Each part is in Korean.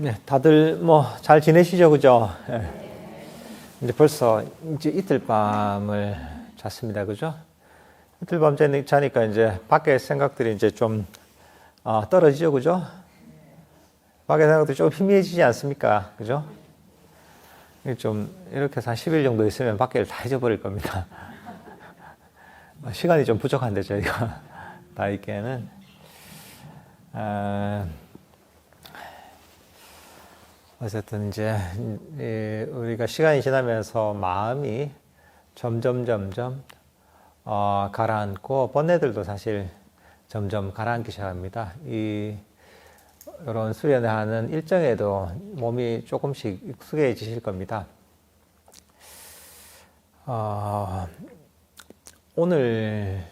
네, 다들 뭐 잘 지내시죠, 그죠? 네. 이제 벌써 이제 이틀 밤을 잤습니다, 그죠? 이틀 밤 자니까 이제 밖에 생각들이 이제 좀 떨어지죠, 그죠? 밖에 생각들이 좀 희미해지지 않습니까, 그죠? 좀 이렇게 해서 한 10일 정도 있으면 밖에를 다 잊어버릴 겁니다. 시간이 좀 부족한데 저희가 다 있기에는. 어쨌든 이제 우리가 시간이 지나면서 마음이 점점 가라앉고 번뇌들도 사실 점점 가라앉기 시작합니다. 이런 수련하는 일정에도 몸이 조금씩 익숙해지실 겁니다. 오늘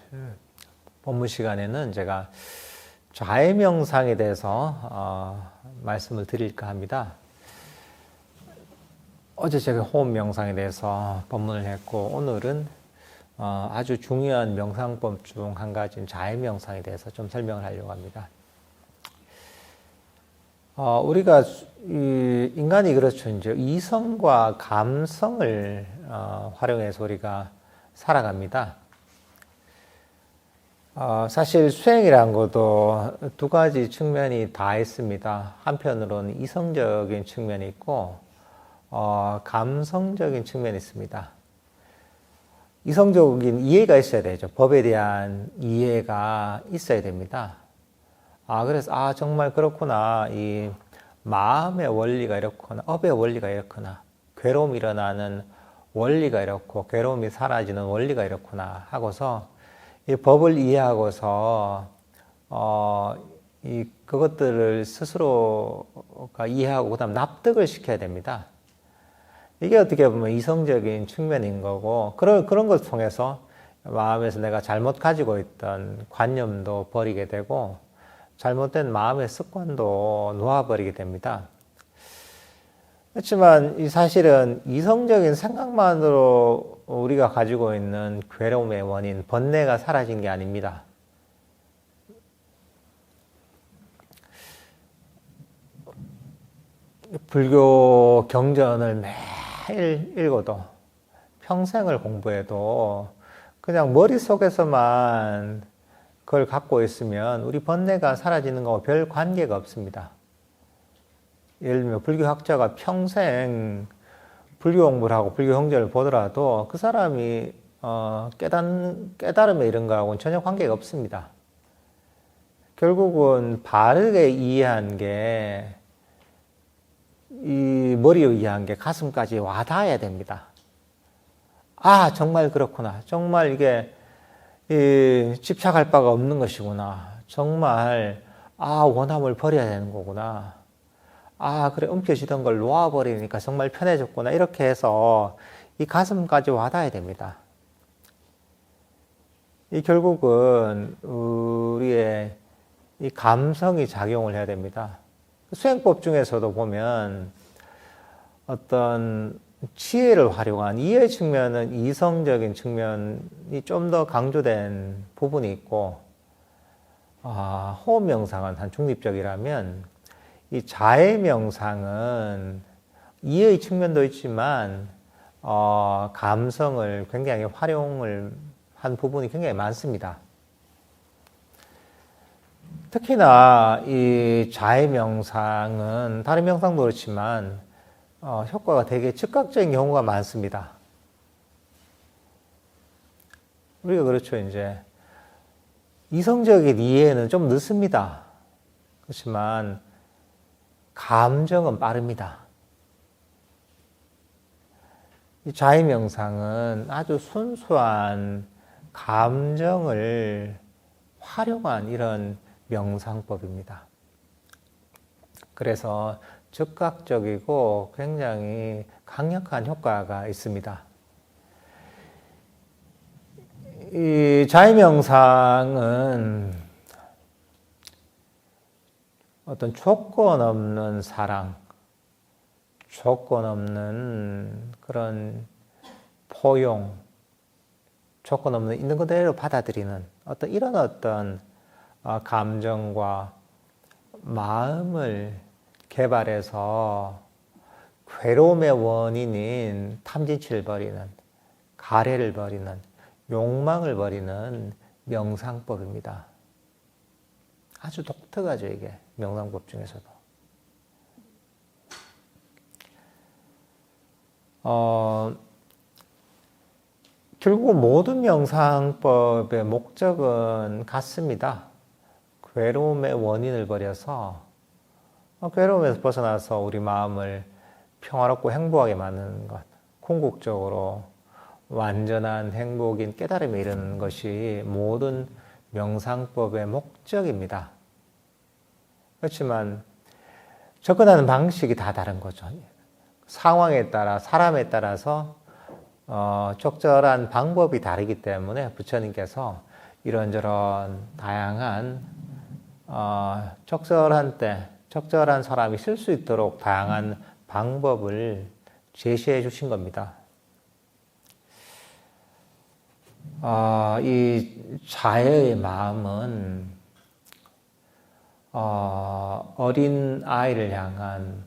본문 시간에는 제가 자해명상에 대해서 말씀을 드릴까 합니다. 어제 제가 호흡 명상에 대해서 법문을 했고, 오늘은 아주 중요한 명상법 중 한 가지인 자해 명상에 대해서 좀 설명을 하려고 합니다. 우리가 인간이 그렇죠. 이제 이성과 감성을 활용해서 우리가 살아갑니다. 사실 수행이라는 것도 두 가지 측면이 다 있습니다. 한편으로는 이성적인 측면이 있고, 감성적인 측면이 있습니다. 이성적인 이해가 있어야 되죠. 법에 대한 이해가 있어야 됩니다. 그래서, 정말 그렇구나. 이 마음의 원리가 이렇구나. 업의 원리가 이렇구나. 괴로움이 일어나는 원리가 이렇고, 괴로움이 사라지는 원리가 이렇구나. 하고서, 이 법을 이해하고서, 그것들을 스스로가 이해하고, 그 다음 납득을 시켜야 됩니다. 이게 어떻게 보면 이성적인 측면인 거고, 그런 것을 통해서 마음에서 내가 잘못 가지고 있던 관념도 버리게 되고, 잘못된 마음의 습관도 놓아버리게 됩니다. 그렇지만 사실은 이성적인 생각만으로 우리가 가지고 있는 괴로움의 원인, 번뇌가 사라진 게 아닙니다. 불교 경전을 매일 읽어도, 평생을 공부해도 그냥 머릿속에서만 그걸 갖고 있으면 우리 번뇌가 사라지는 거와 별 관계가 없습니다. 예를 들면 불교학자가 평생 불교 공부를 하고 불교 경전을 보더라도 그 사람이 깨달음에 이런 거하고는 전혀 관계가 없습니다. 결국은 바르게 이해한 게, 이 머리에 이해한 게 가슴까지 와닿아야 됩니다. 정말 그렇구나. 정말 이게 집착할 바가 없는 것이구나. 정말 원함을 버려야 되는 거구나. 그래, 움켜쥐던 걸 놓아버리니까 정말 편해졌구나. 이렇게 해서 이 가슴까지 와닿아야 됩니다. 결국은 우리의 이 감성이 작용을 해야 됩니다. 수행법 중에서도 보면 어떤 지혜를 활용한 이해 측면은 이성적인 측면이 좀 더 강조된 부분이 있고, 호흡 명상은 한 중립적이라면 이 자해 명상은 이해의 측면도 있지만 감성을 굉장히 활용을 한 부분이 굉장히 많습니다. 특히나 이 자해 명상은 다른 명상도 그렇지만 효과가 되게 즉각적인 경우가 많습니다. 우리가 그렇죠. 이제 이성적인 이해는 좀 늦습니다. 그렇지만 감정은 빠릅니다. 이 자해 명상은 아주 순수한 감정을 활용한 이런 명상법입니다. 그래서 즉각적이고 굉장히 강력한 효과가 있습니다. 이 자해 명상은 어떤 조건 없는 사랑, 조건 없는 그런 포용, 조건 없는 있는 그대로 받아들이는 이런 감정과 마음을 개발해서 괴로움의 원인인 탐진치를 버리는, 가래를 버리는, 욕망을 버리는 명상법입니다. 아주 독특하죠, 이게. 명상법 중에서도. 결국 모든 명상법의 목적은 같습니다. 괴로움의 원인을 버려서 괴로움에서 벗어나서 우리 마음을 평화롭고 행복하게 만드는 것, 궁극적으로 완전한 행복인 깨달음에 이르는 것이 모든 명상법의 목적입니다. 그렇지만 접근하는 방식이 다 다른 거죠. 상황에 따라, 사람에 따라서 적절한 방법이 다르기 때문에 부처님께서 이런저런 다양한 적절한 때, 적절한 사람이 쓸 수 있도록 다양한 방법을 제시해 주신 겁니다. 이 자애의 마음은 어린 아이를 향한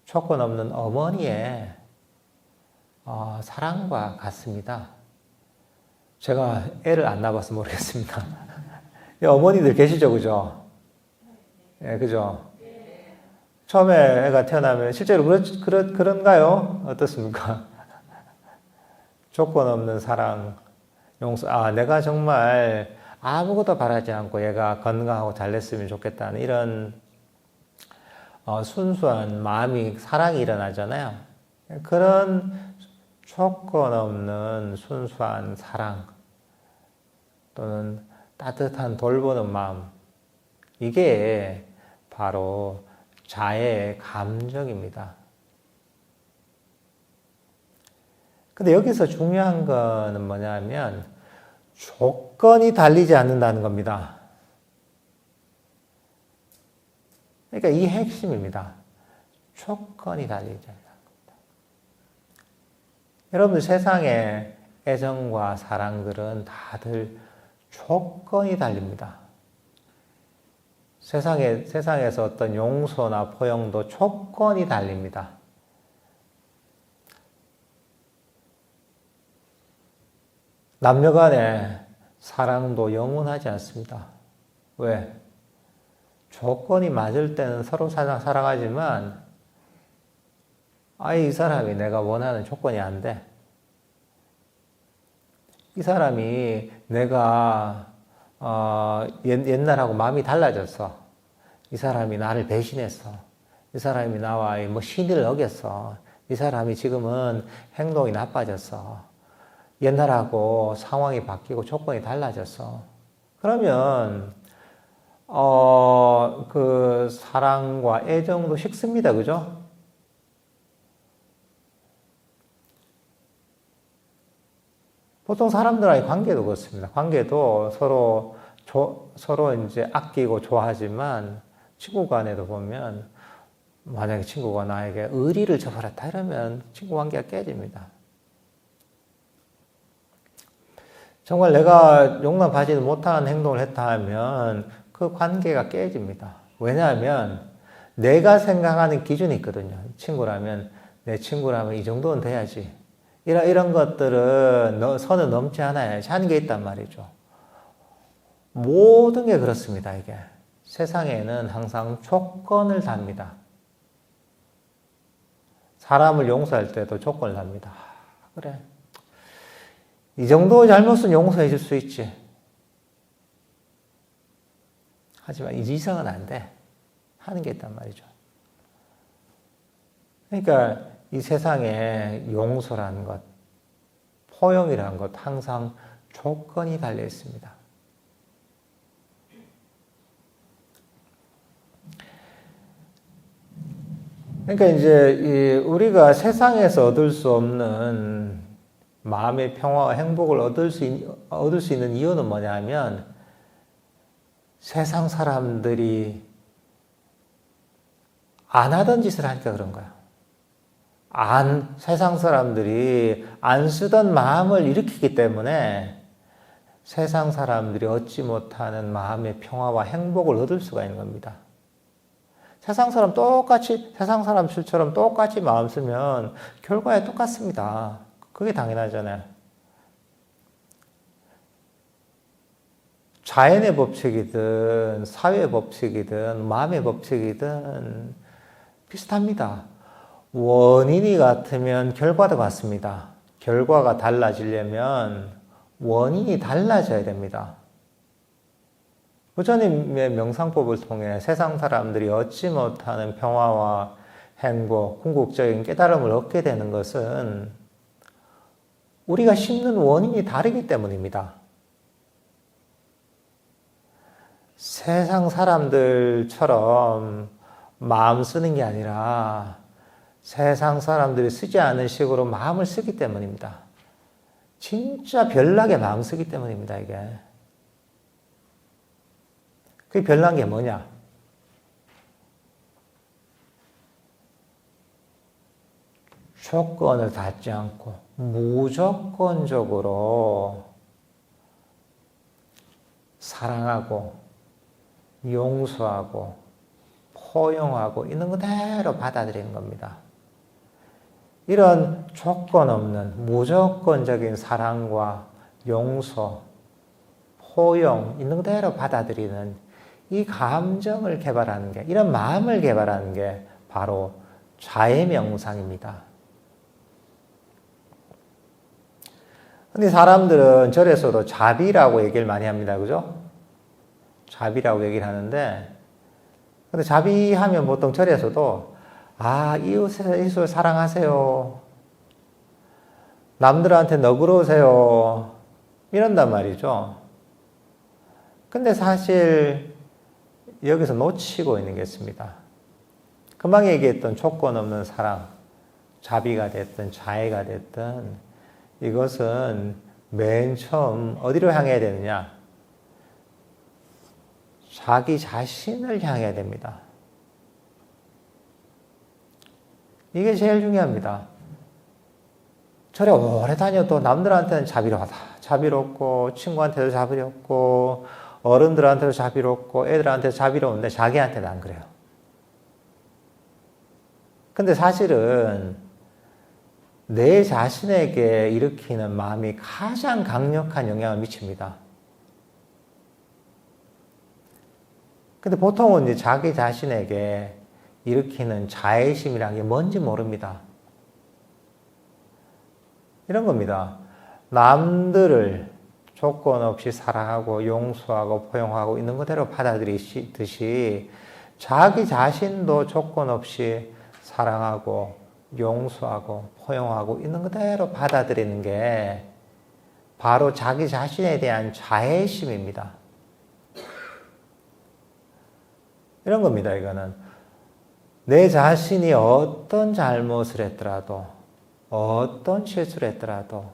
조건 없는 어머니의 사랑과 같습니다. 제가 애를 안 낳아봐서 모르겠습니다. 어머니들 계시죠, 그죠? 예, 그죠? 처음에 애가 태어나면 실제로 그런가요? 어떻습니까? 조건 없는 사랑, 용서. 내가 정말 아무것도 바라지 않고 얘가 건강하고 잘 됐으면 좋겠다는 이런 순수한 마음이, 사랑이 일어나잖아요. 그런 조건 없는 순수한 사랑 또는 따뜻한 돌보는 마음, 이게 바로 자애의 감정입니다. 근데 여기서 중요한 거는 뭐냐면 조건이 달리지 않는다는 겁니다. 그러니까 이 핵심입니다. 조건이 달리지 않는다는 겁니다. 여러분들 세상의 애정과 사랑들은 다들 조건이 달립니다. 세상에서 어떤 용서나 포용도 조건이 달립니다. 남녀 간의 사랑도 영원하지 않습니다. 왜? 조건이 맞을 때는 서로 사랑하지만 이 사람이 내가 원하는 조건이 안 돼. 이 사람이 내가 옛날하고 마음이 달라졌어. 이 사람이 나를 배신했어. 이 사람이 나와 신의를 어겼어. 이 사람이 지금은 행동이 나빠졌어. 옛날하고 상황이 바뀌고 조건이 달라졌어. 그러면 그 사랑과 애정도 식습니다. 그죠? 보통 사람들과의 관계도 그렇습니다. 관계도 서로 이제 아끼고 좋아하지만 친구 간에도 보면 만약에 친구가 나에게 의리를 저버렸다 이러면 친구 관계가 깨집니다. 정말 내가 용납하지 못하는 행동을 했다 하면 그 관계가 깨집니다. 왜냐하면 내가 생각하는 기준이 있거든요. 내 친구라면 이 정도는 돼야지. 이런 것들은 선을 넘지 않아야지 하는 게 있단 말이죠. 모든 게 그렇습니다, 이게. 세상에는 항상 조건을 답니다. 사람을 용서할 때도 조건을 답니다. 그래. 이 정도 잘못은 용서해 줄 수 있지. 하지만 이 이상은 안 돼. 하는 게 있단 말이죠. 그러니까 이 세상에 용서라는 것, 포용이라는 것 항상 조건이 달려 있습니다. 그러니까 이제 우리가 세상에서 얻을 수 없는 마음의 평화와 행복을 얻을 수 있는 이유는 뭐냐면 세상 사람들이 안 하던 짓을 하니까 그런 거야. 세상 사람들이 안 쓰던 마음을 일으키기 때문에 세상 사람들이 얻지 못하는 마음의 평화와 행복을 얻을 수가 있는 겁니다. 세상 사람들처럼 똑같이 마음 쓰면 결과에 똑같습니다. 그게 당연하잖아요. 자연의 법칙이든 사회의 법칙이든 마음의 법칙이든 비슷합니다. 원인이 같으면 결과도 같습니다. 결과가 달라지려면 원인이 달라져야 됩니다. 부처님의 명상법을 통해 세상 사람들이 얻지 못하는 평화와 행복, 궁극적인 깨달음을 얻게 되는 것은 우리가 심는 원인이 다르기 때문입니다. 세상 사람들처럼 마음 쓰는 게 아니라 세상 사람들이 쓰지 않은 식으로 마음을 쓰기 때문입니다. 진짜 별나게 마음 쓰기 때문입니다, 이게. 그게 별난 게 뭐냐? 조건을 닫지 않고 무조건적으로 사랑하고 용서하고 포용하고 있는 그대로 받아들이는 겁니다. 이런 조건 없는 무조건적인 사랑과 용서, 포용 있는 그대로 받아들이는 이 감정을 개발하는 게, 이런 마음을 개발하는 게 바로 자해명상입니다. 근데 사람들은 절에서도 자비라고 얘기를 많이 합니다. 그죠? 자비라고 얘기를 하는데, 근데 자비하면 보통 절에서도, 이웃을 사랑하세요. 남들한테 너그러우세요. 이런단 말이죠. 근데 사실 여기서 놓치고 있는 게 있습니다. 금방 얘기했던 조건 없는 사랑, 자비가 됐든 자애가 됐든 이것은 맨 처음 어디로 향해야 되느냐? 자기 자신을 향해야 됩니다. 이게 제일 중요합니다. 절에 오래 다녀도 남들한테는 자비롭고 친구한테도 자비롭고 어른들한테도 자비롭고 애들한테도 자비로운데 자기한테는 안 그래요. 근데 사실은 내 자신에게 일으키는 마음이 가장 강력한 영향을 미칩니다. 근데 보통은 이제 자기 자신에게 일으키는 자애심이라는 게 뭔지 모릅니다. 이런 겁니다. 남들을 조건 없이 사랑하고 용서하고 포용하고 있는 그대로 받아들이듯이 자기 자신도 조건 없이 사랑하고 용서하고 포용하고 있는 그대로 받아들이는 게 바로 자기 자신에 대한 자애심입니다. 이런 겁니다, 이거는. 내 자신이 어떤 잘못을 했더라도, 어떤 실수를 했더라도,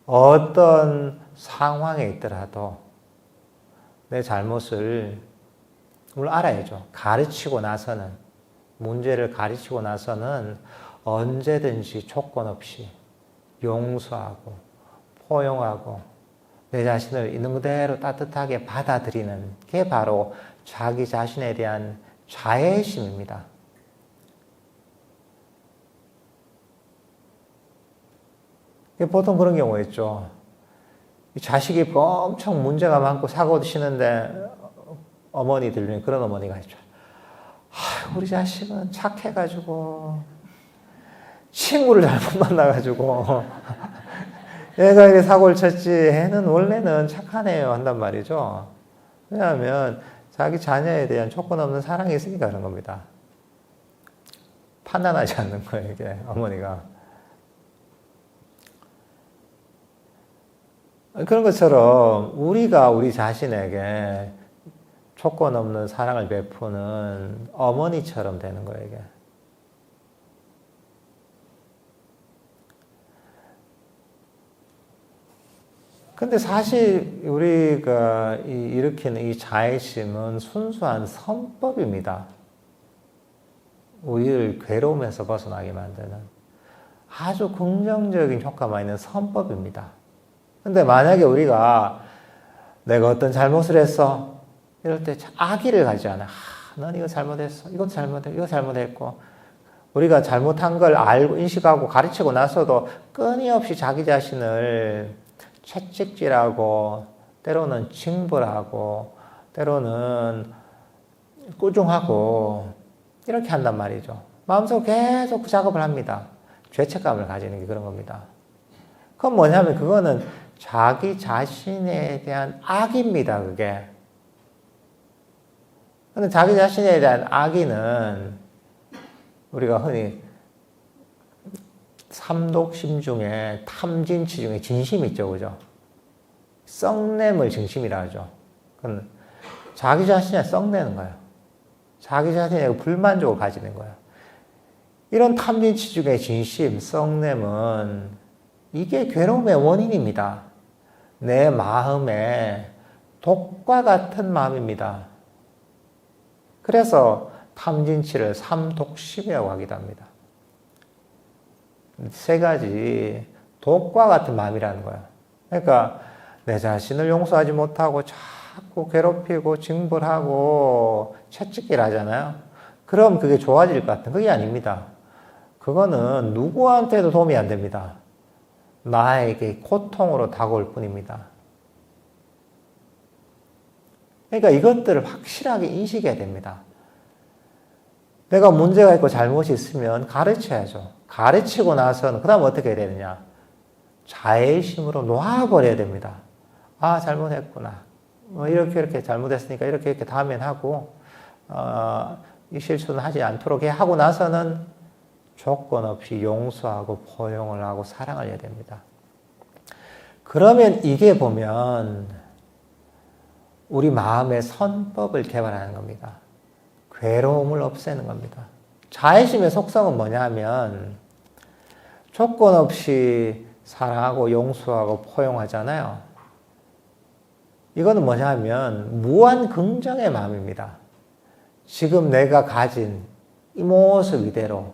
어떤 상황에 있더라도, 내 잘못을 물론 알아야죠. 가르치고 나서는, 문제를 가르치고 나서는 언제든지 조건 없이 용서하고, 포용하고, 내 자신을 있는 그대로 따뜻하게 받아들이는 게 바로 자기 자신에 대한 자애심입니다. 보통 그런 경우가 있죠. 자식이 엄청 문제가 많고 사고도 치는데 어머니들, 그런 어머니가 있죠. 우리 자식은 착해가지고 친구를 잘못 만나가지고 얘가 이렇게 사고를 쳤지, 애는 원래는 착한 애예요 한단 말이죠. 왜냐하면 자기 자녀에 대한 조건 없는 사랑이 있으니까 그런 겁니다. 판단하지 않는 거예요, 이게, 어머니가. 그런 것처럼 우리가 우리 자신에게 조건 없는 사랑을 베푸는 어머니처럼 되는 거예요, 이게. 근데 사실 우리가 일으키는 이 자애심은 순수한 선법입니다. 우리를 괴로움에서 벗어나게 만드는 아주 긍정적인 효과만 있는 선법입니다. 근데 만약에 우리가 내가 어떤 잘못을 했어? 이럴 때 악의를 가지잖아요. 넌 이거 잘못했어. 이것도 잘못했고, 이거 잘못했고. 우리가 잘못한 걸 알고 인식하고 가르치고 나서도 끊임없이 자기 자신을 채찍질하고 때로는 징벌하고 때로는 꾸중하고 이렇게 한단 말이죠. 마음속으로 계속 그 작업을 합니다. 죄책감을 가지는 게 그런 겁니다. 그건 뭐냐면 그거는 자기 자신에 대한 악입니다. 그게. 근데 자기 자신에 대한 악의는 우리가 흔히 삼독심 중에 탐진치 중에 진심이 있죠. 그죠? 썩냄을 진심이라 하죠. 그건 자기 자신에 썩내는 거예요. 자기 자신에 불만족을 가지는 거예요. 이런 탐진치 중에 진심, 썩냄은 이게 괴로움의 원인입니다. 내 마음에 독과 같은 마음입니다. 그래서 탐진치를 삼독심이라고 하기도 합니다. 세 가지 독과 같은 마음이라는 거예요. 그러니까 내 자신을 용서하지 못하고 자꾸 괴롭히고 징벌하고 채찍질 하잖아요. 그럼 그게 좋아질 것 같은 그게 아닙니다. 그거는 누구한테도 도움이 안 됩니다. 나에게 고통으로 다가올 뿐입니다. 그러니까 이것들을 확실하게 인식해야 됩니다. 내가 문제가 있고 잘못이 있으면 가르쳐야죠. 가르치고 나서는 그 다음 어떻게 해야 되느냐. 자애심으로 놓아버려야 됩니다. 아, 잘못했구나. 이렇게 잘못했으니까 이렇게 다음엔 하고 이 실수는 하지 않도록 하고 나서는 조건 없이 용서하고 포용을 하고 사랑을 해야 됩니다. 그러면 이게 보면 우리 마음의 선법을 개발하는 겁니다. 괴로움을 없애는 겁니다. 자애심의 속성은 뭐냐면 조건 없이 사랑하고 용서하고 포용하잖아요. 이거는 뭐냐면 무한 긍정의 마음입니다. 지금 내가 가진 이 모습 이대로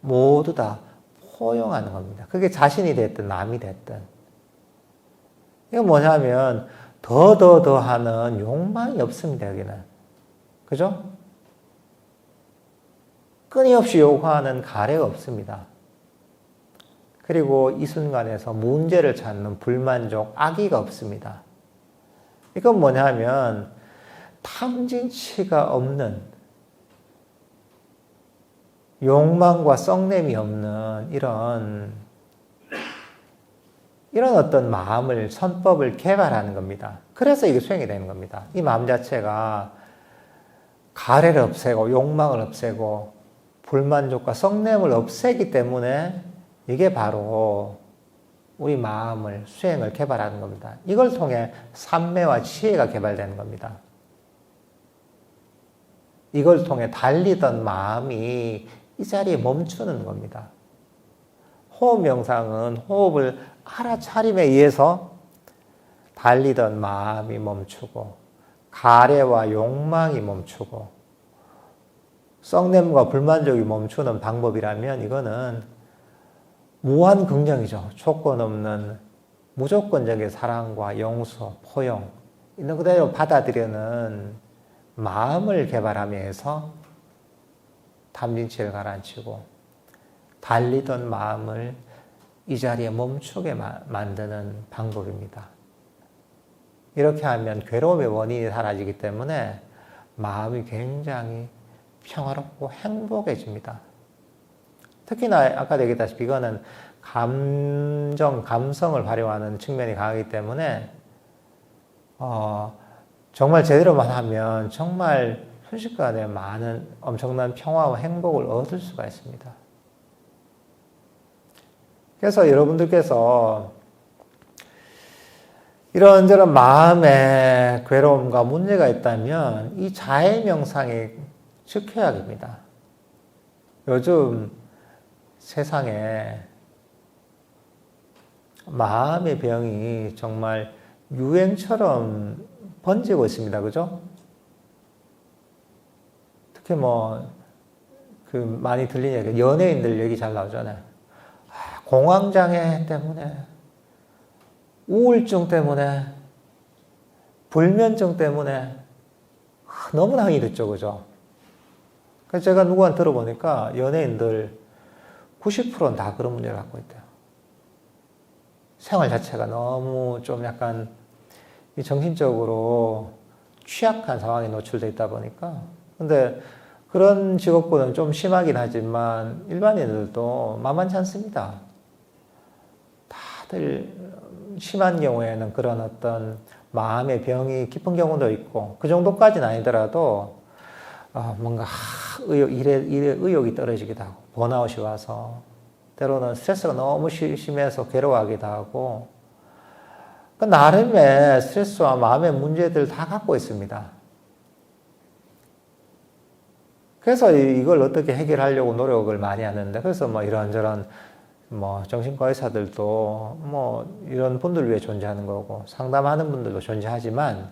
모두 다 포용하는 겁니다. 그게 자신이 됐든 남이 됐든. 이건 뭐냐면 더 하는 욕망이 없습니다. 여기는. 그죠? 끊임없이 요구하는 가래가 없습니다. 그리고 이 순간에서 문제를 찾는 불만족, 악의가 없습니다. 이건 뭐냐면 탐진치가 없는 욕망과 썩냄이 없는 이런 어떤 마음을, 선법을 개발하는 겁니다. 그래서 이게 수행이 되는 겁니다. 이 마음 자체가 가래를 없애고 욕망을 없애고 불만족과 썩냄을 없애기 때문에 이게 바로 우리 마음을, 수행을 개발하는 겁니다. 이걸 통해 삼매와 지혜가 개발되는 겁니다. 이걸 통해 달리던 마음이 이 자리에 멈추는 겁니다. 호흡 명상은 호흡을 알아차림에 의해서 달리던 마음이 멈추고 가래와 욕망이 멈추고 썩냄과 불만족이 멈추는 방법이라면 이거는 무한 긍정이죠. 조건 없는 무조건적인 사랑과 용서, 포용 있는 그대로 받아들이는 마음을 개발하면서 탐진치를 가라앉히고 달리던 마음을 이 자리에 멈추게 만드는 방법입니다. 이렇게 하면 괴로움의 원인이 사라지기 때문에 마음이 굉장히 평화롭고 행복해집니다. 특히나 아까 얘기했다시피 이거는 감성을 발휘하는 측면이 강하기 때문에 정말 제대로만 하면 정말 순식간에 많은 엄청난 평화와 행복을 얻을 수가 있습니다. 그래서 여러분들께서 이런저런 마음의 괴로움과 문제가 있다면 이 자해 명상이 지켜야 됩니다. 요즘 세상에 마음의 병이 정말 유행처럼 번지고 있습니다. 그죠? 특히 많이 들리는 얘기, 연예인들 얘기 잘 나오잖아요. 공황장애 때문에, 우울증 때문에, 불면증 때문에, 너무나 하기 늦죠, 그죠? 그래서 제가 누구한테 들어보니까 연예인들 90%는 다 그런 문제를 갖고 있대요. 생활 자체가 너무 좀 약간 정신적으로 취약한 상황에 노출되어 있다 보니까. 근데 그런 직업군은 좀 심하긴 하지만 일반인들도 만만치 않습니다. 다들 심한 경우에는 그런 어떤 마음의 병이 깊은 경우도 있고 그 정도까지는 아니더라도 뭔가 일에 의욕이 떨어지기도 하고 번아웃이 와서 때로는 스트레스가 너무 심해서 괴로워하기도 하고 그 나름의 스트레스와 마음의 문제들 다 갖고 있습니다. 그래서 이걸 어떻게 해결하려고 노력을 많이 하는데 그래서 뭐 이런저런 뭐 정신과 의사들도 뭐 이런 분들을 위해 존재하는 거고 상담하는 분들도 존재하지만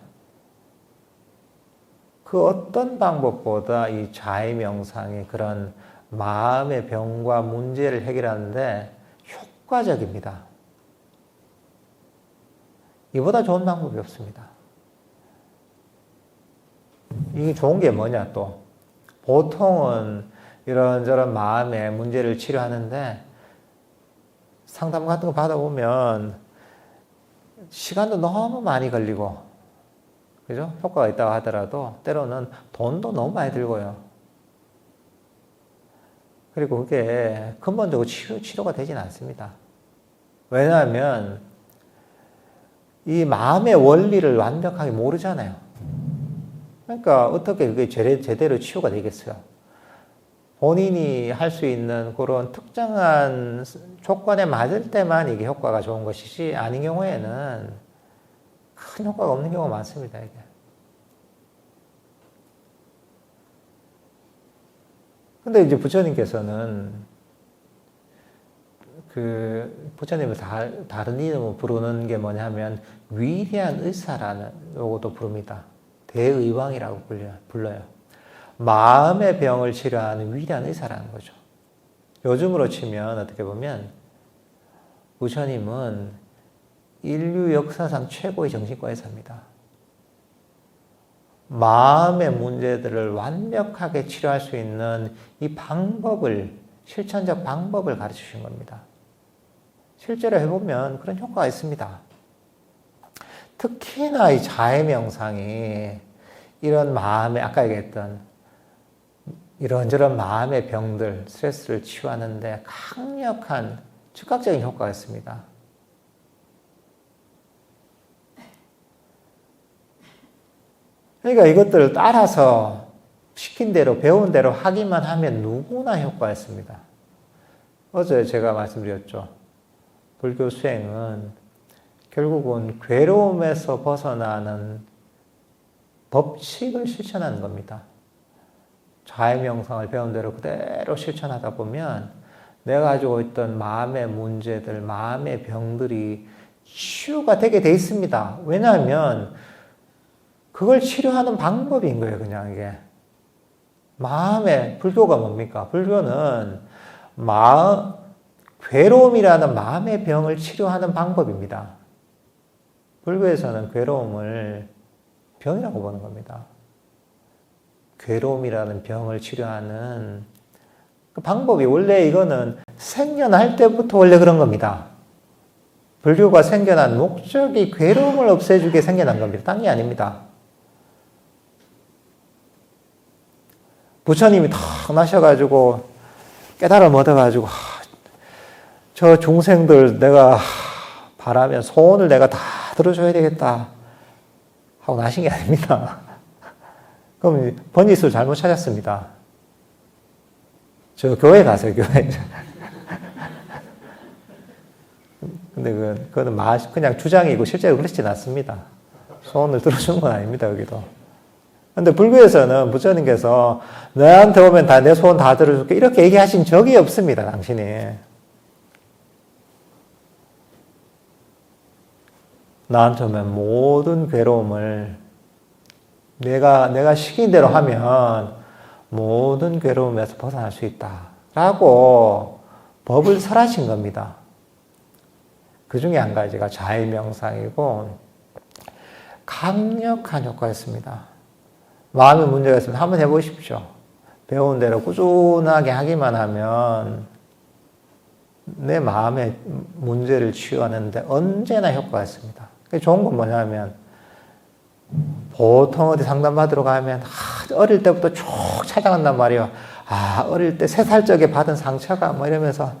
그 어떤 방법보다 이 자의 명상이 그런 마음의 병과 문제를 해결하는데 효과적입니다. 이보다 좋은 방법이 없습니다. 이게 좋은 게 뭐냐 또 보통은 이런저런 마음의 문제를 치료하는데 상담 같은 거 받아보면 시간도 너무 많이 걸리고 그죠? 효과가 있다고 하더라도 때로는 돈도 너무 많이 들고요. 그리고 그게 근본적으로 치료가 되진 않습니다. 왜냐하면 이 마음의 원리를 완벽하게 모르잖아요. 그러니까 어떻게 그게 제대로 치유가 되겠어요? 본인이 할 수 있는 그런 특정한 조건에 맞을 때만 이게 효과가 좋은 것이지 아닌 경우에는 큰 효과가 없는 경우가 많습니다. 이게. 근데 이제 부처님께서는 부처님을 다른 이름으로 부르는 게 뭐냐면 위대한 의사라는 요것도 부릅니다. 대의왕이라고 불러요. 마음의 병을 치료하는 위대한 의사라는 거죠. 요즘으로 치면 어떻게 보면 부처님은 인류 역사상 최고의 정신과 의사입니다. 마음의 문제들을 완벽하게 치료할 수 있는 이 방법을, 실천적 방법을 가르쳐 주신 겁니다. 실제로 해보면 그런 효과가 있습니다. 특히나 이 자의 명상이 이런 마음의, 아까 얘기했던 이런저런 마음의 병들, 스트레스를 치유하는데 강력한 즉각적인 효과가 있습니다. 그러니까 이것들을 따라서 시킨 대로, 배운 대로 하기만 하면 누구나 효과가 있습니다. 어제 제가 말씀드렸죠. 불교 수행은 결국은 괴로움에서 벗어나는 법칙을 실천하는 겁니다. 자의 명상을 배운 대로 그대로 실천하다 보면 내가 가지고 있던 마음의 문제들, 마음의 병들이 치유가 되게 돼 있습니다. 왜냐하면 그걸 치료하는 방법인 거예요, 그냥 이게. 불교가 뭡니까? 불교는 괴로움이라는 마음의 병을 치료하는 방법입니다. 불교에서는 괴로움을 병이라고 보는 겁니다. 괴로움이라는 병을 치료하는 그 방법이 원래 이거는 생겨날 때부터 원래 그런 겁니다. 불교가 생겨난 목적이 괴로움을 없애주게 생겨난 겁니다. 딴 게 아닙니다. 부처님이 탁 나셔가지고 깨달음 얻어가지고 저 중생들 내가 바라면 소원을 내가 다 들어줘야 되겠다 하고 나신 게 아닙니다. 그럼 번지수를 잘못 찾았습니다. 저 교회 가세요, 교회. 근데 그거는 그냥 주장이고 실제로 그렇진 않습니다. 소원을 들어주는 건 아닙니다, 여기도. 근데 불교에서는 부처님께서 너한테 오면 내 소원 다 들어줄게 이렇게 얘기하신 적이 없습니다, 당신이. 나한테 오면 모든 괴로움을 내가 시킨 대로 하면 모든 괴로움에서 벗어날 수 있다. 라고 법을 설하신 겁니다. 그 중에 한 가지가 자의명상이고 강력한 효과였습니다. 마음에 문제가 있으면 한번 해보십시오. 배운 대로 꾸준하게 하기만 하면 내 마음의 문제를 치유하는데 언제나 효과가 있습니다. 좋은 건 뭐냐면 보통 어디 상담받으러 가면 어릴 때부터 쭉 찾아간단 말이에요. 어릴 때 3살 적에 받은 상처가 뭐 이러면서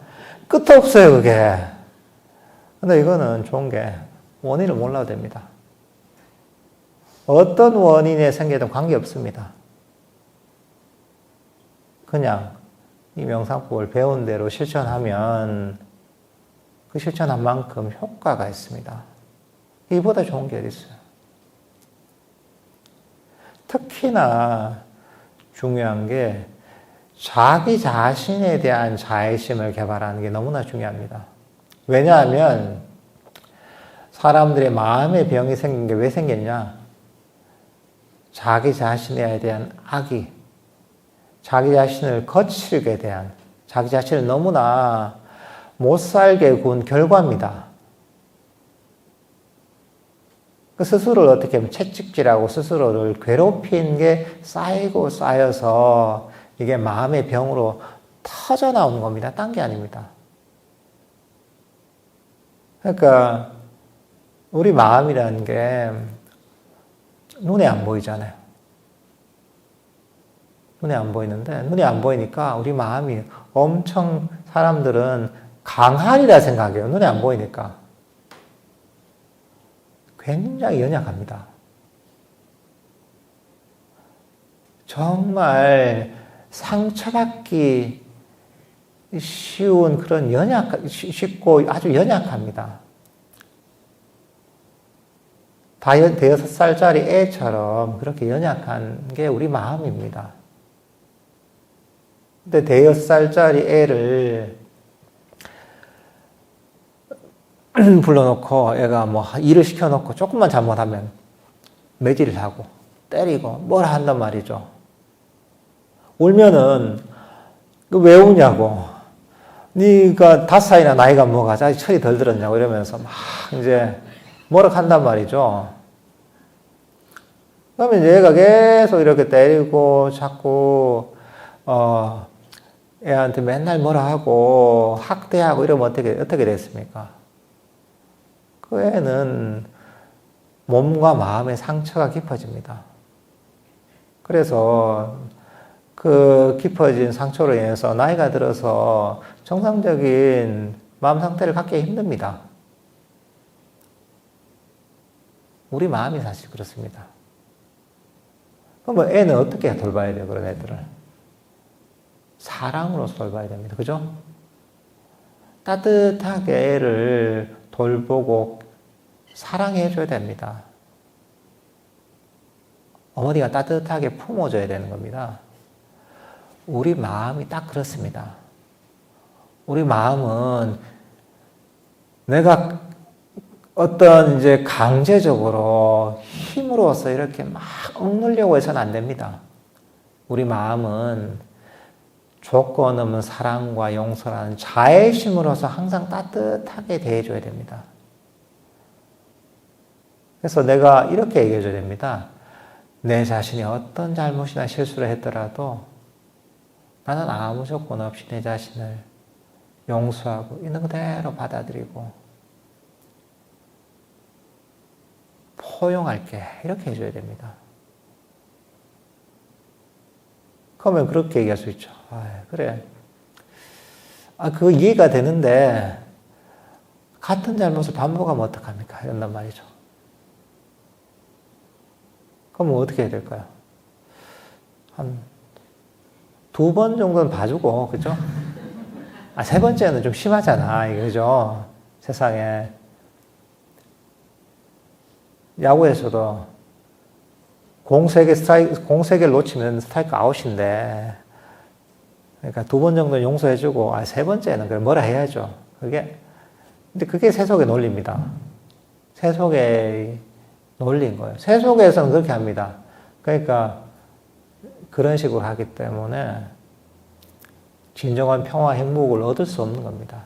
끝도 없어요, 그게. 근데 이거는 좋은 게 원인을 몰라도 됩니다. 어떤 원인에 생겨도 관계없습니다. 그냥 이 명상법을 배운 대로 실천하면 그 실천한 만큼 효과가 있습니다. 이보다 좋은 게 어디 있어요? 특히나 중요한 게 자기 자신에 대한 자애심을 개발하는 게 너무나 중요합니다. 왜냐하면 사람들의 마음의 병이 생긴 게 왜 생겼냐? 자기 자신에 대한 악의, 자기 자신을 거칠게 대한, 자기 자신을 너무나 못살게 군 결과입니다. 스스로를 어떻게 하면 채찍질하고 스스로를 괴롭힌 게 쌓이고 쌓여서 이게 마음의 병으로 터져 나오는 겁니다. 딴 게 아닙니다. 그러니까 우리 마음이라는 게 눈에 안 보이잖아요. 눈에 안 보이는데 눈에 안 보이니까 우리 마음이 엄청 사람들은 강하리라 생각해요. 눈에 안 보이니까. 굉장히 연약합니다. 정말 상처받기 쉬운 그런 쉽고 아주 연약합니다. 대여섯 살짜리 애처럼 그렇게 연약한 게 우리 마음입니다. 근데 대여섯 살짜리 애를 불러놓고 애가 뭐 일을 시켜놓고 조금만 잘못하면 매질을 하고 때리고 뭐라 한단 말이죠. 울면은 왜 우냐고. 네가 5살이나 나이가 뭐가 아직 철이 덜 들었냐고 이러면서 막 이제 뭐라 한단 말이죠. 그러면 이제 얘가 계속 이렇게 때리고 자꾸 애한테 맨날 뭐라 하고 학대하고 이러면 어떻게 됐습니까? 그 애는 몸과 마음의 상처가 깊어집니다. 그래서 그 깊어진 상처로 인해서 나이가 들어서 정상적인 마음 상태를 갖기 힘듭니다. 우리 마음이 사실 그렇습니다. 그럼 애는 어떻게 돌봐야 돼요, 그런 애들을? 사랑으로서 돌봐야 됩니다. 그죠? 따뜻하게 애를 돌보고 사랑해 줘야 됩니다. 어머니가 따뜻하게 품어줘야 되는 겁니다. 우리 마음이 딱 그렇습니다. 우리 마음은 내가 어떤 이제 강제적으로 힘으로써 이렇게 막 억누르려고 해서는 안 됩니다. 우리 마음은 조건 없는 사랑과 용서라는 자애심으로서 항상 따뜻하게 대해줘야 됩니다. 그래서 내가 이렇게 얘기해줘야 됩니다. 내 자신이 어떤 잘못이나 실수를 했더라도 나는 아무 조건 없이 내 자신을 용서하고 있는 그대로 받아들이고 포용할게. 이렇게 해줘야 됩니다. 그러면 그렇게 얘기할 수 있죠. 그래. 그거 이해가 되는데 같은 잘못을 반복하면 어떡합니까? 이런단 말이죠. 그럼 어떻게 해야 될까요? 한 2번 정도는 봐주고, 그죠? 3번째는 좀 심하잖아, 이게, 그죠? 세상에. 야구에서도 공 3개를 놓치면 스트라이크 아웃인데, 그러니까 2번 정도는 용서해주고, 3번째는 그걸 뭐라 해야죠. 근데 그게 세속의 논리입니다. 세속의 논리인 거예요. 세속에서는 그렇게 합니다. 그러니까 그런 식으로 하기 때문에 진정한 평화, 행복을 얻을 수 없는 겁니다.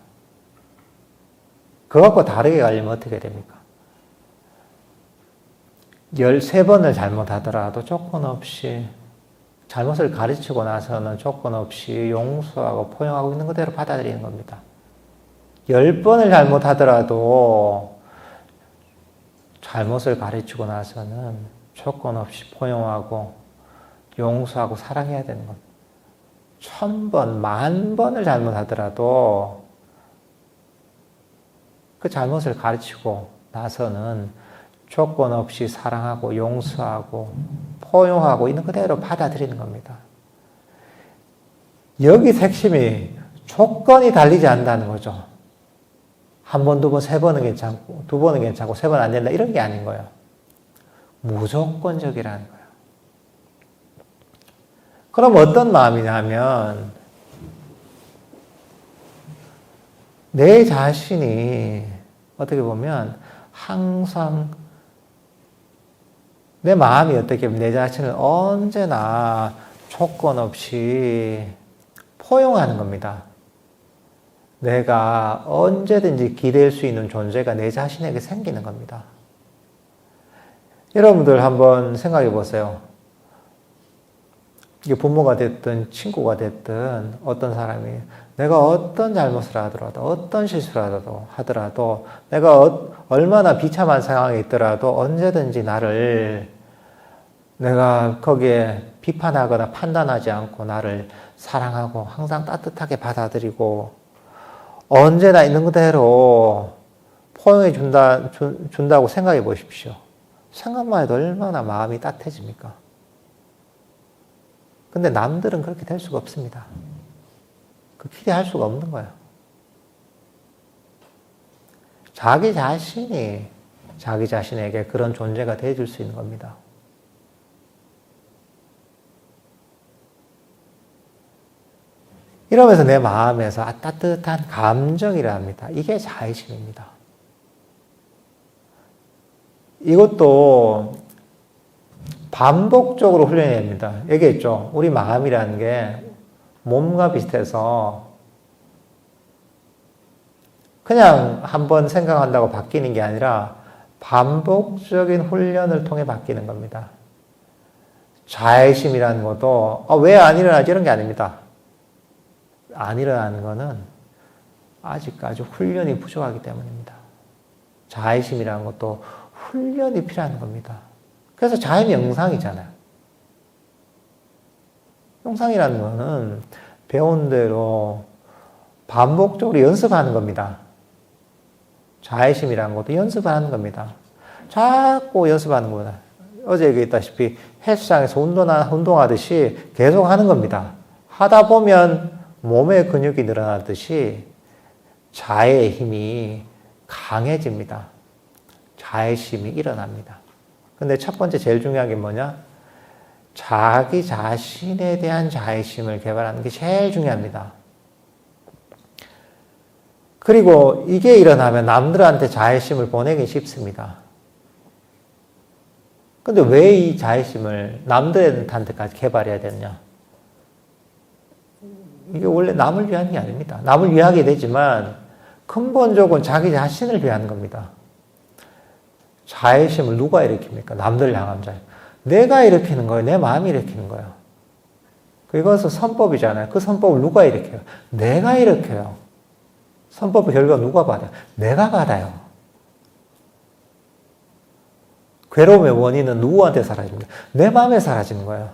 그거 갖고 다르게 가려면 어떻게 됩니까? 13번을 잘못하더라도 조건 없이 잘못을 가르치고 나서는 조건 없이 용서하고 포용하고 있는 그대로 받아들이는 겁니다. 10번을 잘못하더라도 잘못을 가르치고 나서는 조건 없이 포용하고 용서하고 사랑해야 되는 겁니다. 1000번, 10,000번을 잘못하더라도 그 잘못을 가르치고 나서는 조건 없이 사랑하고 용서하고 포용하고 있는 그대로 받아들이는 겁니다. 여기 핵심이 조건이 달리지 않는다는 거죠. 한 번, 두 번, 세 번은 괜찮고, 두 번은 괜찮고, 세 번 안 된다. 이런 게 아닌 거예요. 무조건적이라는 거예요. 그럼 어떤 마음이냐면, 내 자신이 어떻게 보면 항상 내 마음이 어떻게 보면 내 자신을 언제나 조건 없이 포용하는 겁니다. 내가 언제든지 기댈 수 있는 존재가 내 자신에게 생기는 겁니다. 여러분들 한번 생각해 보세요. 이게 부모가 됐든 친구가 됐든 어떤 사람이 내가 어떤 잘못을 하더라도 어떤 실수를 하더라도 내가 얼마나 비참한 상황에 있더라도 언제든지 내가 거기에 비판하거나 판단하지 않고 나를 사랑하고 항상 따뜻하게 받아들이고 언제나 있는 그대로 포용해 준다고 생각해 보십시오. 생각만 해도 얼마나 마음이 따뜻해집니까? 근데 남들은 그렇게 될 수가 없습니다. 기대할 수가 없는 거예요. 자기 자신이 자기 자신에게 그런 존재가 되어줄 수 있는 겁니다. 이러면서 내 마음에서 따뜻한 감정이라 합니다. 이게 자애심입니다. 이것도 반복적으로 훈련해야 됩니다. 얘기했죠. 우리 마음이라는 게 몸과 비슷해서 그냥 한번 생각한다고 바뀌는 게 아니라 반복적인 훈련을 통해 바뀌는 겁니다. 자애심이라는 것도 왜 안 일어나지 이런 게 아닙니다. 안 일어나는 것은 아직까지 훈련이 부족하기 때문입니다. 자애심이라는 것도 훈련이 필요한 겁니다. 그래서 자애 명상이잖아요. 명상이라는 것은 배운 대로 반복적으로 연습하는 겁니다. 자애심이라는 것도 연습하는 겁니다. 자꾸 연습하는 겁니다. 어제 얘기했다시피 헬스장에서 운동하듯이 계속 하는 겁니다. 하다 보면 몸의 근육이 늘어나듯이 자애의 힘이 강해집니다. 자애심이 일어납니다. 근데 첫 번째 제일 중요한 게 뭐냐? 자기 자신에 대한 자애심을 개발하는 게 제일 중요합니다. 그리고 이게 일어나면 남들한테 자애심을 보내기 쉽습니다. 근데 왜 이 자애심을 남들한테까지 개발해야 되느냐? 이게 원래 남을 위한 게 아닙니다. 남을 위하게 되지만 근본적으로 자기 자신을 위한 겁니다. 자애심을 누가 일으킵니까? 남들을 향한 자애. 내가 일으키는 거예요. 내 마음이 일으키는 거예요. 그것은 선법이잖아요. 그 선법을 누가 일으켜요? 내가 일으켜요. 선법의 결과 누가 받아요? 내가 받아요. 괴로움의 원인은 누구한테 사라집니까? 내 마음에 사라지는 거예요.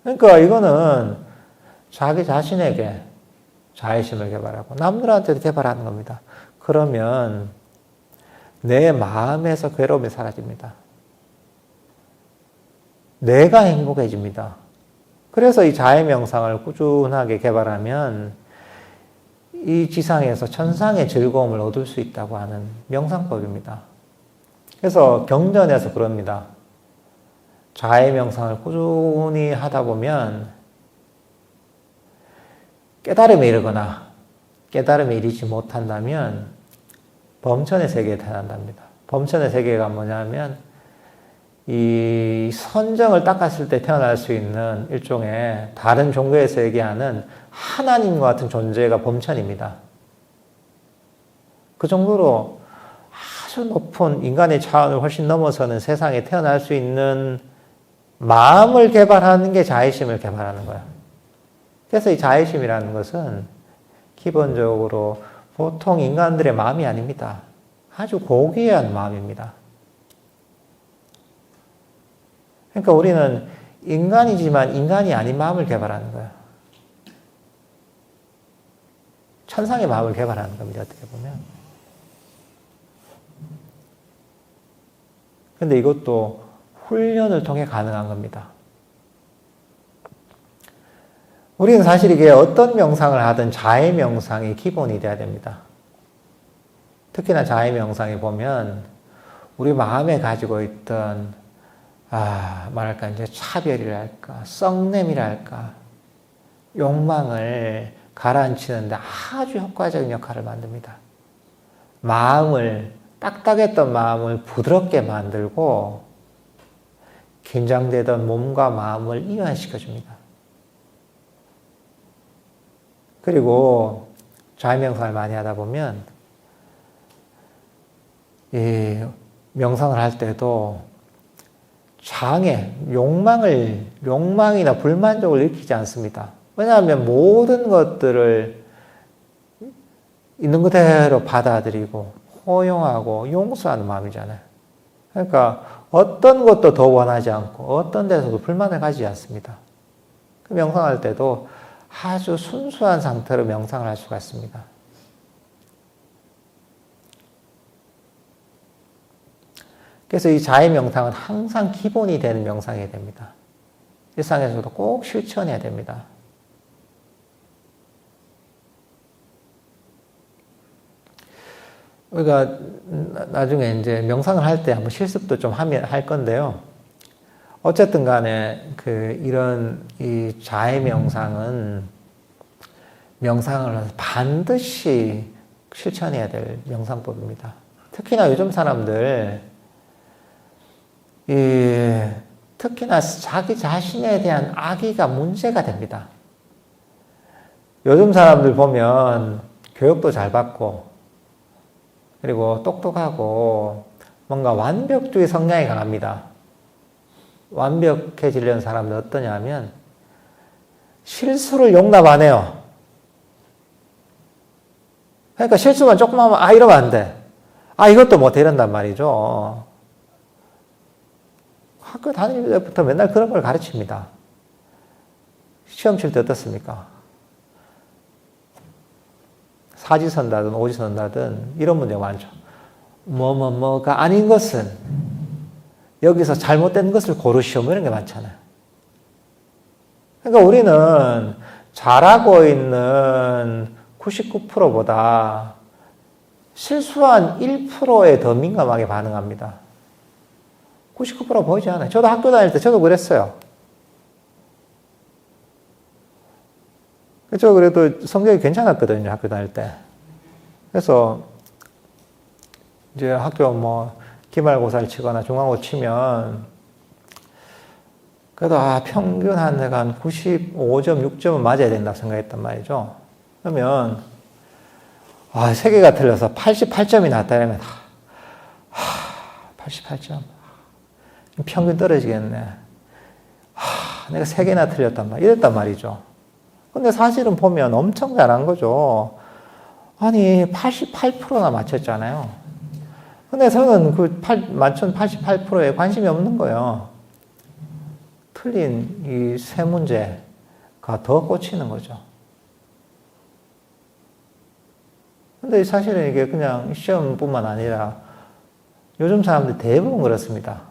그러니까 이거는 자기 자신에게 자애심을 개발하고 남들한테도 개발하는 겁니다. 그러면 내 마음에서 괴로움이 사라집니다. 내가 행복해집니다. 그래서 이 자애 명상을 꾸준하게 개발하면 이 지상에서 천상의 즐거움을 얻을 수 있다고 하는 명상법입니다. 그래서 경전에서 그럽니다. 자애 명상을 꾸준히 하다 보면 깨달음에 이르거나 깨달음에 이르지 못한다면 범천의 세계에 태어난답니다. 범천의 세계가 뭐냐면 이 선정을 닦았을 때 태어날 수 있는 일종의 다른 종교에서 얘기하는 하나님과 같은 존재가 범천입니다. 그 정도로 아주 높은 인간의 차원을 훨씬 넘어서는 세상에 태어날 수 있는 마음을 개발하는 게 자애심을 개발하는 거야. 그래서 이 자애심이라는 것은 기본적으로 보통 인간들의 마음이 아닙니다. 아주 고귀한 마음입니다. 그러니까 우리는 인간이지만 인간이 아닌 마음을 개발하는 거야. 천상의 마음을 개발하는 겁니다. 어떻게 보면. 근데 이것도 훈련을 통해 가능한 겁니다. 우리는 사실 이게 어떤 명상을 하든 자해 명상이 기본이 돼야 됩니다. 특히나 자해 명상에 보면 우리 마음에 가지고 있던 말할까 이제 차별이랄까 썩냄이랄까 욕망을 가라앉히는데 아주 효과적인 역할을 만듭니다. 마음을 딱딱했던 마음을 부드럽게 만들고 긴장되던 몸과 마음을 이완시켜 줍니다. 그리고 자해명상을 많이 하다 보면 이 명상을 할 때도 장애, 욕망이나 불만족을 일으키지 않습니다. 왜냐하면 모든 것들을 있는 그대로 받아들이고 허용하고 용서하는 마음이잖아요. 그러니까 어떤 것도 더 원하지 않고 어떤 데서도 불만을 가지지 않습니다. 그 명상할 때도 아주 순수한 상태로 명상을 할 수가 있습니다. 그래서 이 자해 명상은 항상 기본이 되는 명상이 됩니다. 일상에서도 꼭 실천해야 됩니다. 우리가 나중에 이제 명상을 할 때 한번 실습도 좀 할 건데요. 어쨌든 간에 이런 이 자해 명상을 반드시 실천해야 될 명상법입니다. 특히나 요즘 사람들 특히나 자기 자신에 대한 악의가 문제가 됩니다. 요즘 사람들 보면 교육도 잘 받고 그리고 똑똑하고 뭔가 완벽주의 성향이 강합니다. 완벽해지려는 사람들 어떠냐면 실수를 용납 안 해요. 그러니까 실수만 조금 하면 이러면 안 돼. 이것도 못해 이런단 말이죠. 학교 다닐 때부터 맨날 그런 걸 가르칩니다. 시험 칠 때 어떻습니까? 사지선다든 오지선다든 이런 문제가 많죠. 뭐가 아닌 것은 여기서 잘못된 것을 고르시오 이런 게 많잖아요. 그러니까 우리는 잘하고 있는 99%보다 실수한 1%에 더 민감하게 반응합니다. 99% 보이지 않아요. 저도 학교 다닐 때 저도 그랬어요. 저 그래도 성적이 괜찮았거든요, 학교 다닐 때. 그래서 이제 학교 기말고사를 치거나 중간고사 치면 그래도 평균 한 95점, 6점은 맞아야 된다고 생각했단 말이죠. 그러면 3개가 틀려서 88점이 나왔다 이러면 88점. 평균 떨어지겠네. 내가 3개나 틀렸단 말이야. 이랬단 말이죠. 근데 사실은 보면 엄청 잘한 거죠. 아니, 88%나 맞췄잖아요. 근데 저는 맞춘 88%에 관심이 없는 거예요. 틀린 이 3문제가 더 꽂히는 거죠. 근데 사실은 이게 그냥 시험뿐만 아니라 요즘 사람들 대부분 그렇습니다.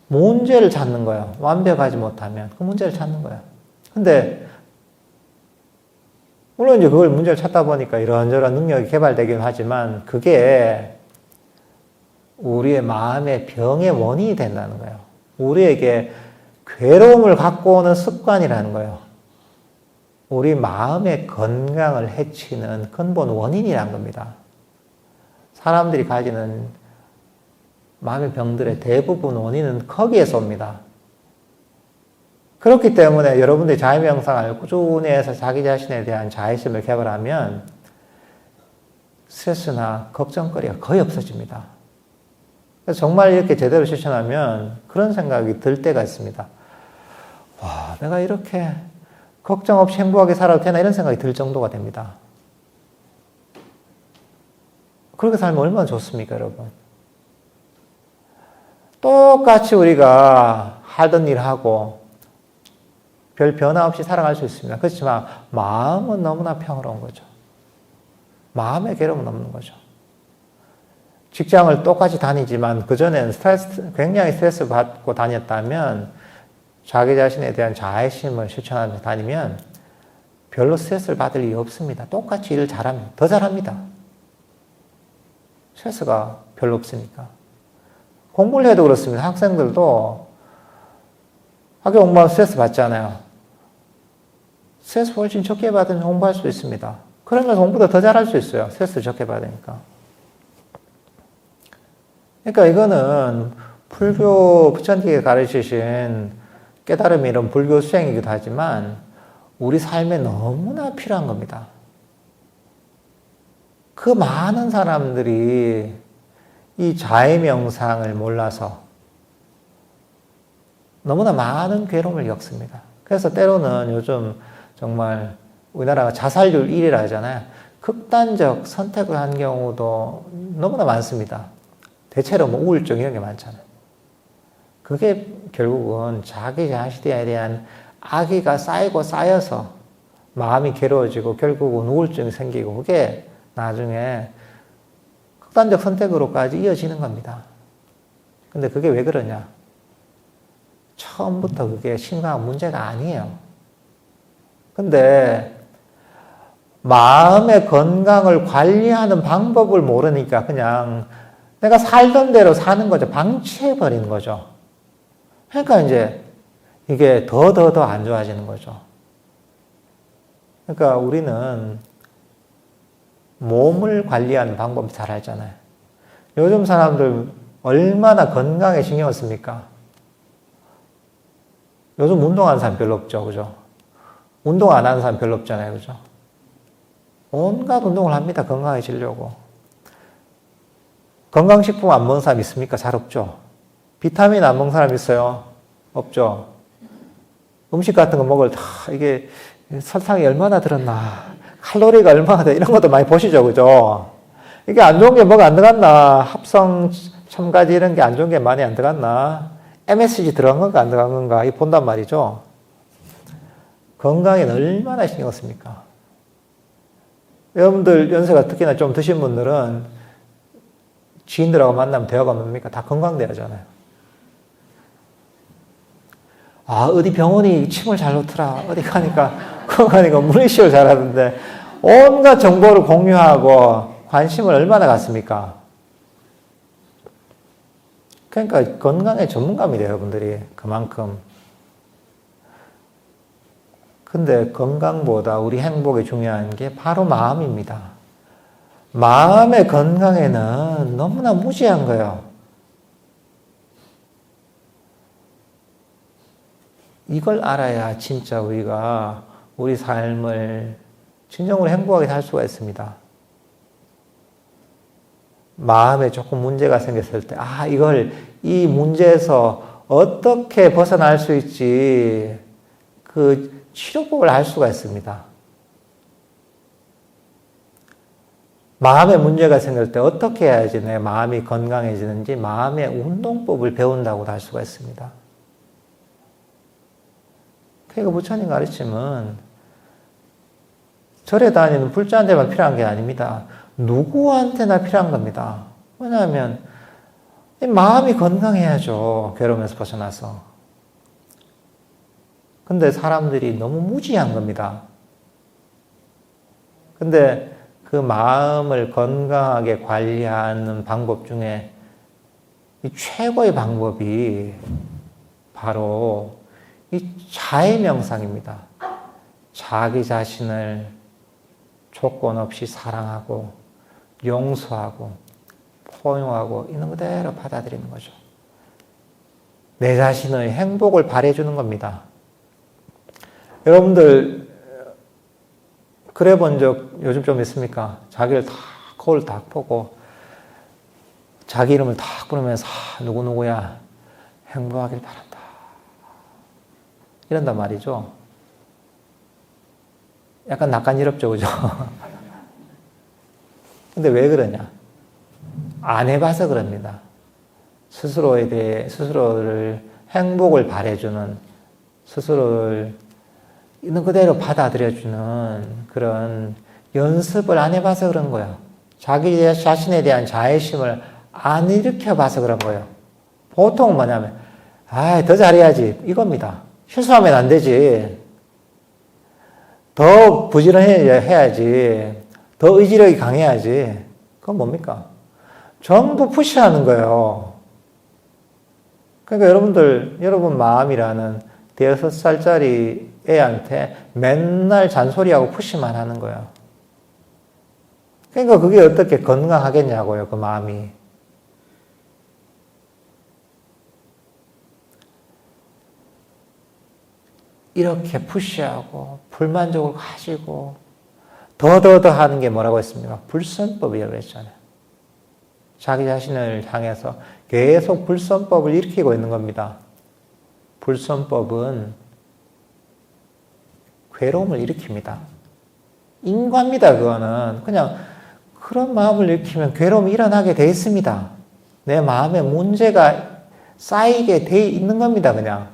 문제를 찾는 거예요. 완벽하지 못하면 그 문제를 찾는 거예요. 근데 물론 이제 그걸 문제를 찾다 보니까 이런저런 능력이 개발되긴 하지만 그게 우리의 마음의 병의 원인이 된다는 거예요. 우리에게 괴로움을 갖고 오는 습관이라는 거예요. 우리 마음의 건강을 해치는 근본 원인이라는 겁니다. 사람들이 가지는 마음의 병들의 대부분 원인은 거기에서 옵니다. 그렇기 때문에 여러분들이 자해명상을 꾸준히 해서 자기 자신에 대한 자애심을 개발하면 스트레스나 걱정거리가 거의 없어집니다. 그래서 정말 이렇게 제대로 실천하면 그런 생각이 들 때가 있습니다. 와, 내가 이렇게 걱정 없이 행복하게 살아도 되나 이런 생각이 들 정도가 됩니다. 그렇게 살면 얼마나 좋습니까, 여러분? 똑같이 우리가 하던 일 하고 별 변화 없이 살아갈 수 있습니다. 그렇지만 마음은 너무나 평화로운 거죠. 마음의 괴로움은 없는 거죠. 직장을 똑같이 다니지만 그전에는 굉장히 스트레스 받고 다녔다면 자기 자신에 대한 자애심을 실천하면서 다니면 별로 스트레스를 받을 일이 없습니다. 똑같이 일을 잘하면 더 잘합니다. 스트레스가 별로 없으니까. 공부를 해도 그렇습니다. 학생들도 학교 공부하면 스트레스 받잖아요. 스트레스 훨씬 적게 받으면 공부할 수 있습니다. 그러면서 공부도 더 잘할 수 있어요. 스트레스 적게 받으니까. 그러니까 이거는 불교 부처님께 가르치신 깨달음이 이런 불교 수행이기도 하지만 우리 삶에 너무나 필요한 겁니다. 그 많은 사람들이 이 자해명상을 몰라서 너무나 많은 괴로움을 겪습니다. 그래서 때로는 요즘 정말 우리나라가 자살률 1위라 하잖아요. 극단적 선택을 한 경우도 너무나 많습니다. 대체로 뭐 우울증 이런 게 많잖아요. 그게 결국은 자기 자신에 대한 악의가 쌓이고 쌓여서 마음이 괴로워지고 결국은 우울증이 생기고 그게 나중에 극단적 선택으로까지 이어지는 겁니다. 근데 그게 왜 그러냐? 처음부터 그게 심각한 문제가 아니에요. 근데 마음의 건강을 관리하는 방법을 모르니까 그냥 내가 살던 대로 사는 거죠. 방치해버리는 거죠. 그러니까 이제 이게 더 안 좋아지는 거죠. 그러니까 우리는 몸을 관리하는 방법 잘 알잖아요. 요즘 사람들 얼마나 건강에 신경을 씁니까? 요즘 운동하는 사람 별로 없죠. 그죠? 운동 안 하는 사람 별로 없잖아요. 그죠? 온갖 운동을 합니다. 건강해지려고. 건강식품 안 먹는 사람 있습니까? 잘 없죠. 비타민 안 먹는 사람 있어요? 없죠. 음식 같은 거 먹을 다 이게 설탕이 얼마나 들었나, 칼로리가 얼마나 돼, 이런 것도 많이 보시죠. 그죠? 이게 안 좋은 게 뭐가 안 들어갔나, 합성 첨가지 이런 게 안 좋은 게 많이 안 들어갔나, MSG 들어간 건가 안 들어간 건가, 이거 본단 말이죠. 건강에 얼마나 신경 씁니까? 여러분들 연세가 특히나 좀 드신 분들은 지인들하고 만나면 대화가 뭡니까? 다 건강대화잖아요. 아, 어디 병원이 침을 잘 놓더라. 어디 가니까, 그거 가니까 물리치료 잘하던데, 온갖 정보를 공유하고 관심을 얼마나 갖습니까? 그러니까 건강의 전문가입니다, 여러분들이. 그만큼. 근데 건강보다 우리 행복이 중요한 게 바로 마음입니다. 마음의 건강에는 너무나 무지한 거예요. 이걸 알아야 진짜 우리가 우리 삶을 진정으로 행복하게 살 수가 있습니다. 마음에 조금 문제가 생겼을 때, 이 문제에서 어떻게 벗어날 수 있지, 그 치료법을 알 수가 있습니다. 마음에 문제가 생길 때 어떻게 해야지 내 마음이 건강해지는지 마음의 운동법을 배운다고도 할 수가 있습니다. 그러니까 부처님 가르침은 절에 다니는 불자한테만 필요한 게 아닙니다. 누구한테나 필요한 겁니다. 왜냐하면 마음이 건강해야죠. 괴로움에서 벗어나서. 근데 사람들이 너무 무지한 겁니다. 근데 그 마음을 건강하게 관리하는 방법 중에 이 최고의 방법이 바로 이 자해명상입니다. 자기 자신을 조건 없이 사랑하고 용서하고 포용하고 있는 그대로 받아들이는 거죠. 내 자신의 행복을 바래주는 겁니다. 여러분들 그래 본 적 요즘 좀 있습니까? 자기를 다 거울 딱 보고 자기 이름을 탁 부르면서 누구누구야 행복하길 바란다. 이런단 말이죠. 약간 낯간지럽죠, 그죠? 근데 왜 그러냐? 안 해봐서 그럽니다. 스스로에 대해, 스스로를 행복을 바래주는, 스스로를 있는 그대로 받아들여주는 그런 연습을 안 해봐서 그런 거예요. 자기 자신에 대한 자애심을 안 일으켜봐서 그런 거예요. 보통 뭐냐면, 더 잘해야지. 이겁니다. 실수하면 안 되지. 더 부지런해야지. 더 의지력이 강해야지. 그건 뭡니까? 전부 푸시하는 거예요. 그러니까 여러분 마음이라는 5살짜리 애한테 맨날 잔소리하고 푸시만 하는 거예요. 그러니까 그게 어떻게 건강하겠냐고요, 그 마음이. 이렇게 푸시하고 불만족을 가지고 더 하는 게 뭐라고 했습니까? 불선법이라고 했잖아요. 자기 자신을 향해서 계속 불선법을 일으키고 있는 겁니다. 불선법은 괴로움을 일으킵니다. 인과입니다, 그거는. 그냥 그런 마음을 일으키면 괴로움이 일어나게 돼 있습니다. 내 마음에 문제가 쌓이게 돼 있는 겁니다, 그냥.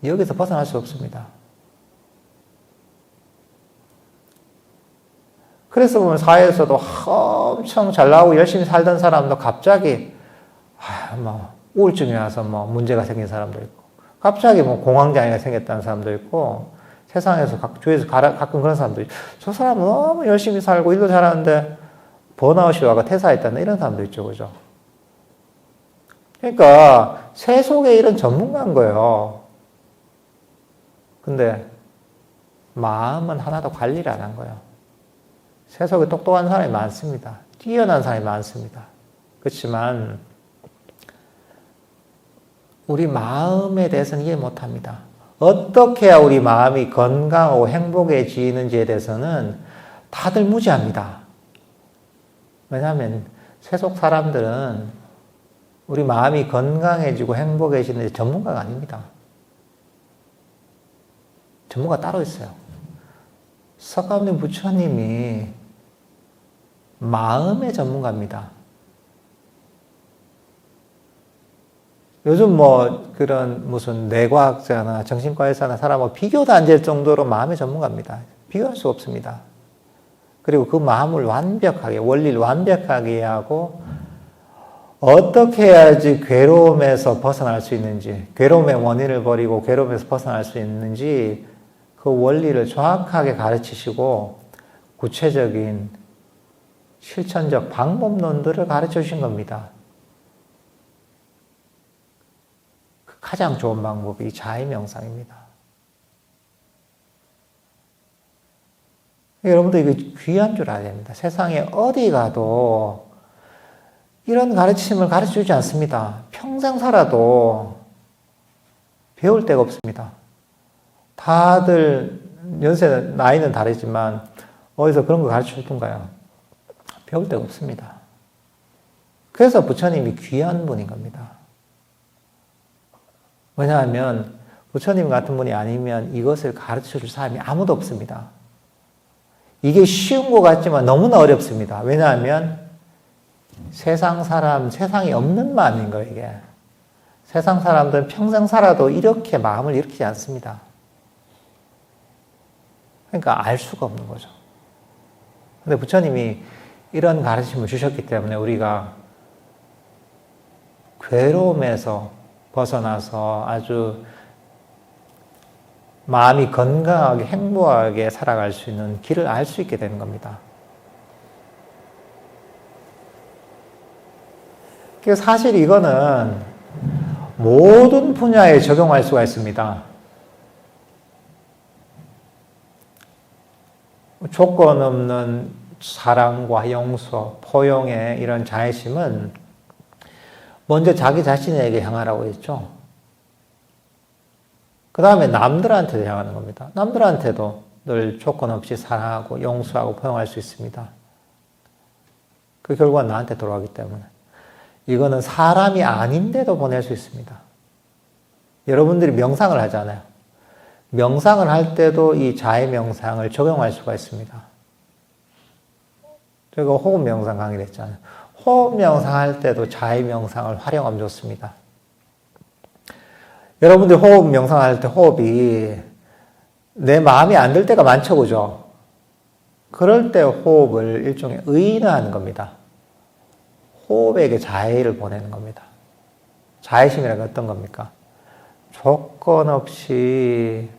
여기서 벗어날 수 없습니다. 그래서 보면 사회에서도 엄청 잘 나오고 열심히 살던 사람도 갑자기 우울증이 와서 문제가 생긴 사람도 있고, 갑자기 공황장애가 생겼다는 사람도 있고, 세상에서 주위에서 가끔 그런 사람도 있고, 저 사람은 너무 열심히 살고 일도 잘하는데 번아웃이 와가 퇴사했다는 이런 사람도 있죠, 그죠? 그러니까 세속에 이런 전문가인 거예요. 근데 마음은 하나도 관리를 안 한 거예요. 세속에 똑똑한 사람이 많습니다. 뛰어난 사람이 많습니다. 그렇지만 우리 마음에 대해서는 이해 못합니다. 어떻게 해야 우리 마음이 건강하고 행복해지는지에 대해서는 다들 무지합니다. 왜냐하면 세속 사람들은 우리 마음이 건강해지고 행복해지는 전문가가 아닙니다. 전문가 따로 있어요. 석가모니 부처님이 마음의 전문가입니다. 요즘 그런 무슨 뇌과학자나 정신과 의사나 사람하고 비교도 안 될 정도로 마음의 전문가입니다. 비교할 수 없습니다. 그리고 그 마음을 완벽하게, 원리를 완벽하게 이해하고 어떻게 해야지 괴로움에서 벗어날 수 있는지, 괴로움의 원인을 버리고 괴로움에서 벗어날 수 있는지 그 원리를 정확하게 가르치시고 구체적인 실천적 방법론들을 가르쳐 주신 겁니다. 가장 좋은 방법이 자의명상입니다. 여러분들 이거 귀한 줄 알아야 됩니다. 세상에 어디 가도 이런 가르침을 가르쳐 주지 않습니다. 평생 살아도 배울 데가 없습니다. 다들 나이는 다르지만 어디서 그런 거 가르쳐 주던가요? 배울 데가 없습니다. 그래서 부처님이 귀한 분인 겁니다. 왜냐하면 부처님 같은 분이 아니면 이것을 가르쳐 줄 사람이 아무도 없습니다. 이게 쉬운 것 같지만 너무나 어렵습니다. 왜냐하면 세상이 없는 마음인 거예요, 이게. 세상 사람들은 평생 살아도 이렇게 마음을 일으키지 않습니다. 그러니까 알 수가 없는 거죠. 근데 부처님이 이런 가르침을 주셨기 때문에 우리가 괴로움에서 벗어나서 아주 마음이 건강하게 행복하게 살아갈 수 있는 길을 알 수 있게 되는 겁니다. 그래서 사실 이거는 모든 분야에 적용할 수가 있습니다. 조건 없는 사랑과 용서, 포용의 이런 자애심은 먼저 자기 자신에게 향하라고 했죠. 그 다음에 남들한테도 향하는 겁니다. 남들한테도 늘 조건 없이 사랑하고 용서하고 포용할 수 있습니다. 그 결과는 나한테 돌아가기 때문에. 이거는 사람이 아닌데도 보낼 수 있습니다. 여러분들이 명상을 하잖아요. 명상을 할 때도 이 자해 명상을 적용할 수가 있습니다. 제가 호흡 명상 강의를 했잖아요. 호흡 명상 할 때도 자해 명상을 활용하면 좋습니다. 여러분들 호흡 명상 할 때 호흡이 내 마음이 안 들 때가 많죠, 그죠? 그럴 때 호흡을 일종의 의인화하는 겁니다. 호흡에게 자해를 보내는 겁니다. 자해심이라는 게 어떤 겁니까? 조건 없이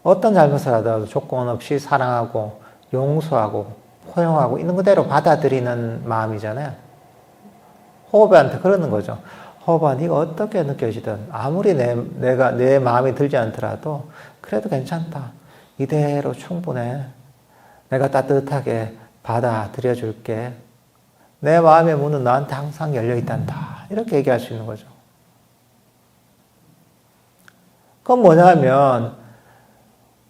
어떤 잘못을 하더라도 조건 없이 사랑하고 용서하고 포용하고 있는 그대로 받아들이는 마음이잖아요. 호흡한테 그러는 거죠. 호흡아, 네가 어떻게 느껴지든 아무리 내 마음에 들지 않더라도 그래도 괜찮다. 이대로 충분해. 내가 따뜻하게 받아들여 줄게. 내 마음의 문은 나한테 항상 열려 있단다. 이렇게 얘기할 수 있는 거죠. 그건 뭐냐면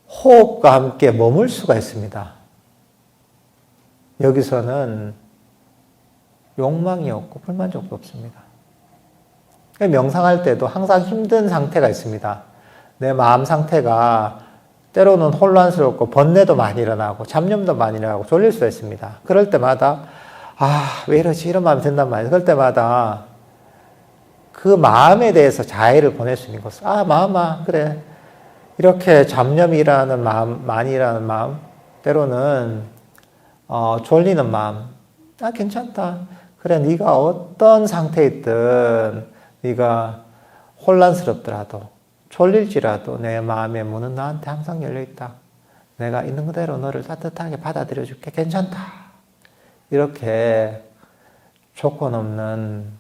호흡과 함께 머물 수가 있습니다. 여기서는 욕망이 없고 불만족도 없습니다. 명상할 때도 항상 힘든 상태가 있습니다. 내 마음 상태가 때로는 혼란스럽고 번뇌도 많이 일어나고 잡념도 많이 일어나고 졸릴 수가 있습니다. 그럴 때마다 왜 이러지? 이런 마음이 든단 말이에요. 그럴 때마다 그 마음에 대해서 자해를 보낼 수 있는 것을 마음아 그래. 이렇게 잡념이라는 마음, 많이 일어나는 마음, 때로는 졸리는 마음, 괜찮다. 그래, 네가 어떤 상태에 있든 네가 혼란스럽더라도 졸릴지라도 내 마음의 문은 나한테 항상 열려있다. 내가 있는 그대로 너를 따뜻하게 받아들여줄게. 괜찮다. 이렇게 조건 없는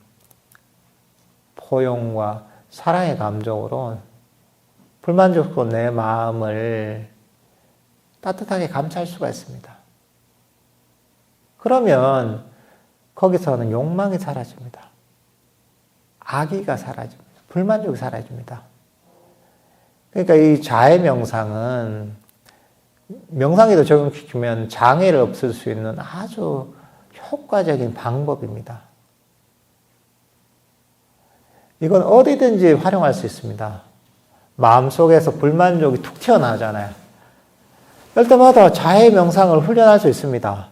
포용과 사랑의 감정으로 불만족스러운 내 마음을 따뜻하게 감쌀 수가 있습니다. 그러면 거기서는 욕망이 사라집니다. 악의가 사라집니다. 불만족이 사라집니다. 그러니까 이 자해 명상은 명상에도 적용시키면 장애를 없앨 수 있는 아주 효과적인 방법입니다. 이건 어디든지 활용할 수 있습니다. 마음속에서 불만족이 툭 튀어나오잖아요. 이럴 때마다 자해 명상을 훈련할 수 있습니다.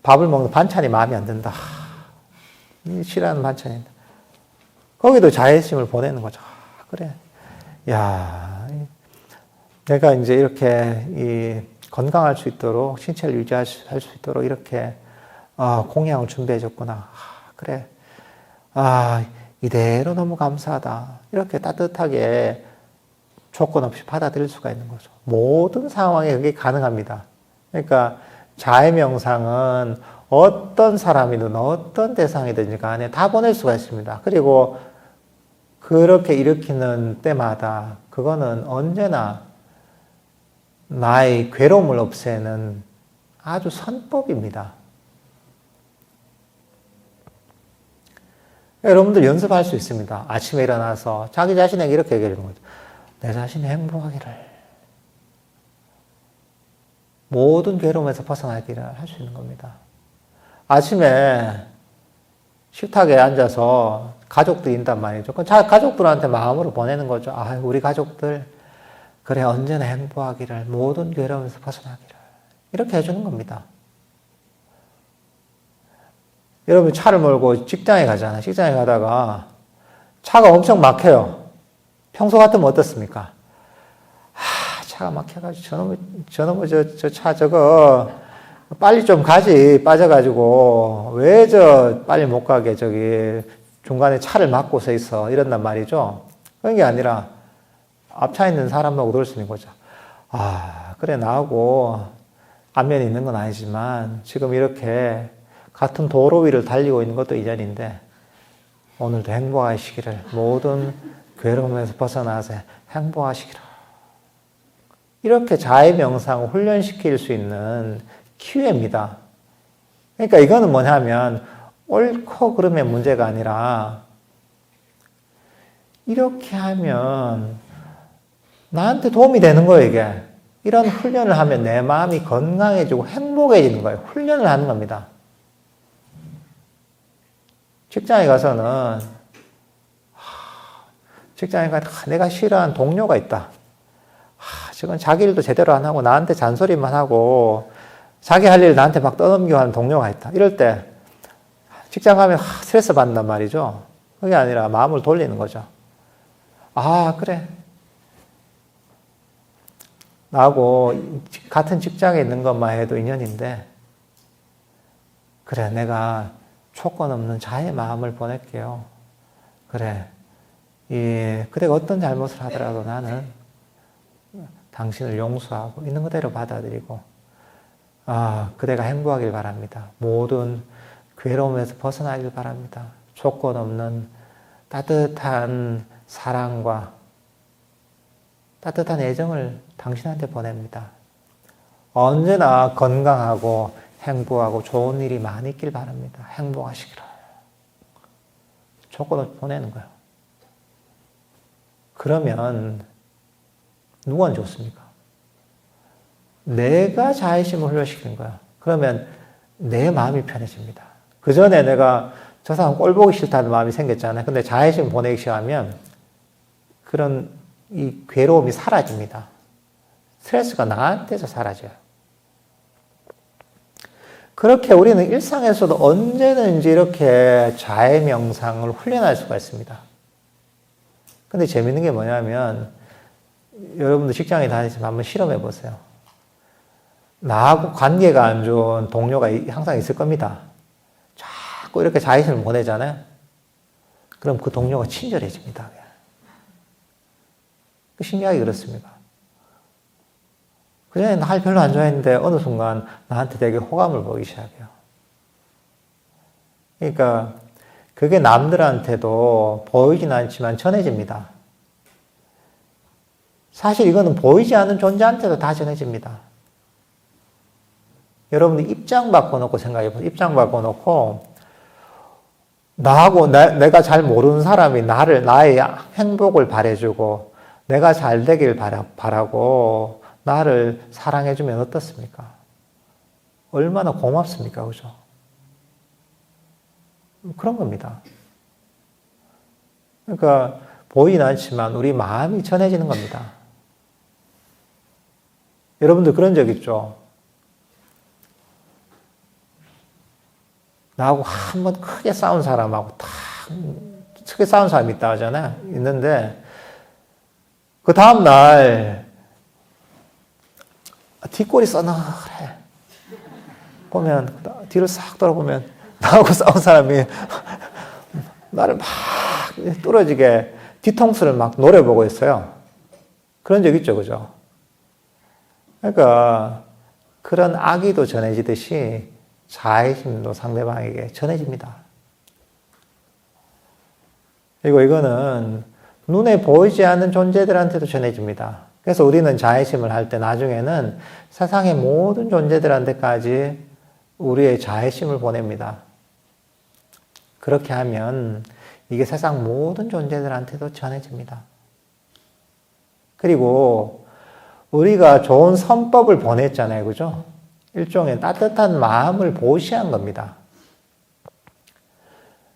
밥을 먹는 반찬이 마음에 안 든다. 싫어하는 반찬인데. 거기도 자해심을 보내는 거죠. 그래. 야, 내가 이제 이렇게 건강할 수 있도록, 신체를 유지할 수 있도록 이렇게 공양을 준비해줬구나. 그래. 이대로 너무 감사하다. 이렇게 따뜻하게 조건 없이 받아들일 수가 있는 거죠. 모든 상황에 그게 가능합니다. 그러니까 자해 명상은 어떤 사람이든 어떤 대상이든지 간에 다 보낼 수가 있습니다. 그리고 그렇게 일으키는 때마다 그거는 언제나 나의 괴로움을 없애는 아주 선법입니다. 여러분들 연습할 수 있습니다. 아침에 일어나서 자기 자신에게 이렇게 얘기하는 거죠. 내 자신이 행복하기를. 모든 괴로움에서 벗어나기를 할 수 있는 겁니다. 아침에 식탁에 앉아서 가족들이 있단 말이죠. 가족들한테 마음으로 보내는 거죠. 우리 가족들, 그래, 언제나 행복하기를, 모든 괴로움에서 벗어나기를. 이렇게 해주는 겁니다. 여러분 차를 몰고 직장에 가잖아요. 직장에 가다가 차가 엄청 막혀요. 평소 같으면 어떻습니까? 차가 막혀가지고 저놈의 저 차 저거 빨리 좀 가지 빠져가지고 왜 빨리 못 가게 저기 중간에 차를 막고 서 있어 이런단 말이죠. 그런 게 아니라 앞차에 있는 사람하고 놀 수 있는 거죠. 그래 나하고 안면이 있는 건 아니지만 지금 이렇게 같은 도로 위를 달리고 있는 것도 인연인데 오늘도 행복하시기를, 모든 괴로움에서 벗어나서 행복하시기를. 이렇게 자해 명상을 훈련시킬 수 있는 기회입니다. 그러니까 이거는 뭐냐면 옳고 그름의 문제가 아니라 이렇게 하면 나한테 도움이 되는 거예요, 이게. 이런 훈련을 하면 내 마음이 건강해지고 행복해지는 거예요. 훈련을 하는 겁니다. 직장에 가서는 직장에 가서 내가 싫어하는 동료가 있다. 지금 자기 일도 제대로 안 하고 나한테 잔소리만 하고 자기 할 일 나한테 막 떠넘기고 하는 동료가 있다. 이럴 때 직장 가면 스트레스 받는단 말이죠. 그게 아니라 마음을 돌리는 거죠. 그래. 나하고 같은 직장에 있는 것만 해도 인연인데 그래, 내가 조건 없는 자의 마음을 보낼게요. 그래. 그대가 어떤 잘못을 하더라도 나는 당신을 용서하고 있는 그대로 받아들이고, 그대가 행복하길 바랍니다. 모든 괴로움에서 벗어나길 바랍니다. 조건 없는 따뜻한 사랑과 따뜻한 애정을 당신한테 보냅니다. 언제나 건강하고 행복하고 좋은 일이 많이 있길 바랍니다. 행복하시기를. 조건을 보내는 거예요. 그러면 누구한테 좋습니까? 내가 자애심을 훈련시키는 거야. 그러면 내 마음이 편해집니다. 그 전에 내가 저 사람 꼴 보기 싫다는 마음이 생겼잖아요. 근데 자애심 보내기 시작하면 그런 이 괴로움이 사라집니다. 스트레스가 나한테서 사라져요. 그렇게 우리는 일상에서도 언제든지 이렇게 자애 명상을 훈련할 수가 있습니다. 근데 재밌는 게 뭐냐면 여러분들 직장에 다니시면 한번 실험해 보세요. 나하고 관계가 안 좋은 동료가 항상 있을 겁니다. 자꾸 이렇게 자애심을 보내잖아요. 그럼 그 동료가 친절해집니다. 신기하게 그렇습니다. 그전에 날 별로 안 좋아했는데 어느 순간 나한테 되게 호감을 보이기 시작해요. 그러니까 그게 남들한테도 보이진 않지만 전해집니다. 사실 이거는 보이지 않는 존재한테도 다 전해집니다. 여러분들 입장 바꿔놓고 생각해보세요. 입장 바꿔놓고 나하고 내가 잘 모르는 사람이 나의 행복을 바라주고 내가 잘 되길 바라고 나를 사랑해주면 어떻습니까? 얼마나 고맙습니까? 그죠? 그런 겁니다. 그러니까 보이진 않지만 우리 마음이 전해지는 겁니다. 여러분들 그런 적 있죠? 나하고 한번 크게 싸운 사람하고 크게 싸운 사람이 있다 하잖아요. 있는데 그 다음날 뒷골이 서늘해. 보면 뒤를 싹 돌아보면 나하고 싸운 사람이 나를 막 뚫어지게 뒤통수를 막 노려보고 있어요. 그런 적 있죠, 그죠? 그러니까 그런 악의도 전해지듯이 자애심도 상대방에게 전해집니다. 그리고 이거는 눈에 보이지 않는 존재들한테도 전해집니다. 그래서 우리는 자애심을 할 때 나중에는 세상의 모든 존재들한테까지 우리의 자애심을 보냅니다. 그렇게 하면 이게 세상 모든 존재들한테도 전해집니다. 그리고 우리가 좋은 선법을 보냈잖아요. 그죠? 일종의 따뜻한 마음을 보시한 겁니다.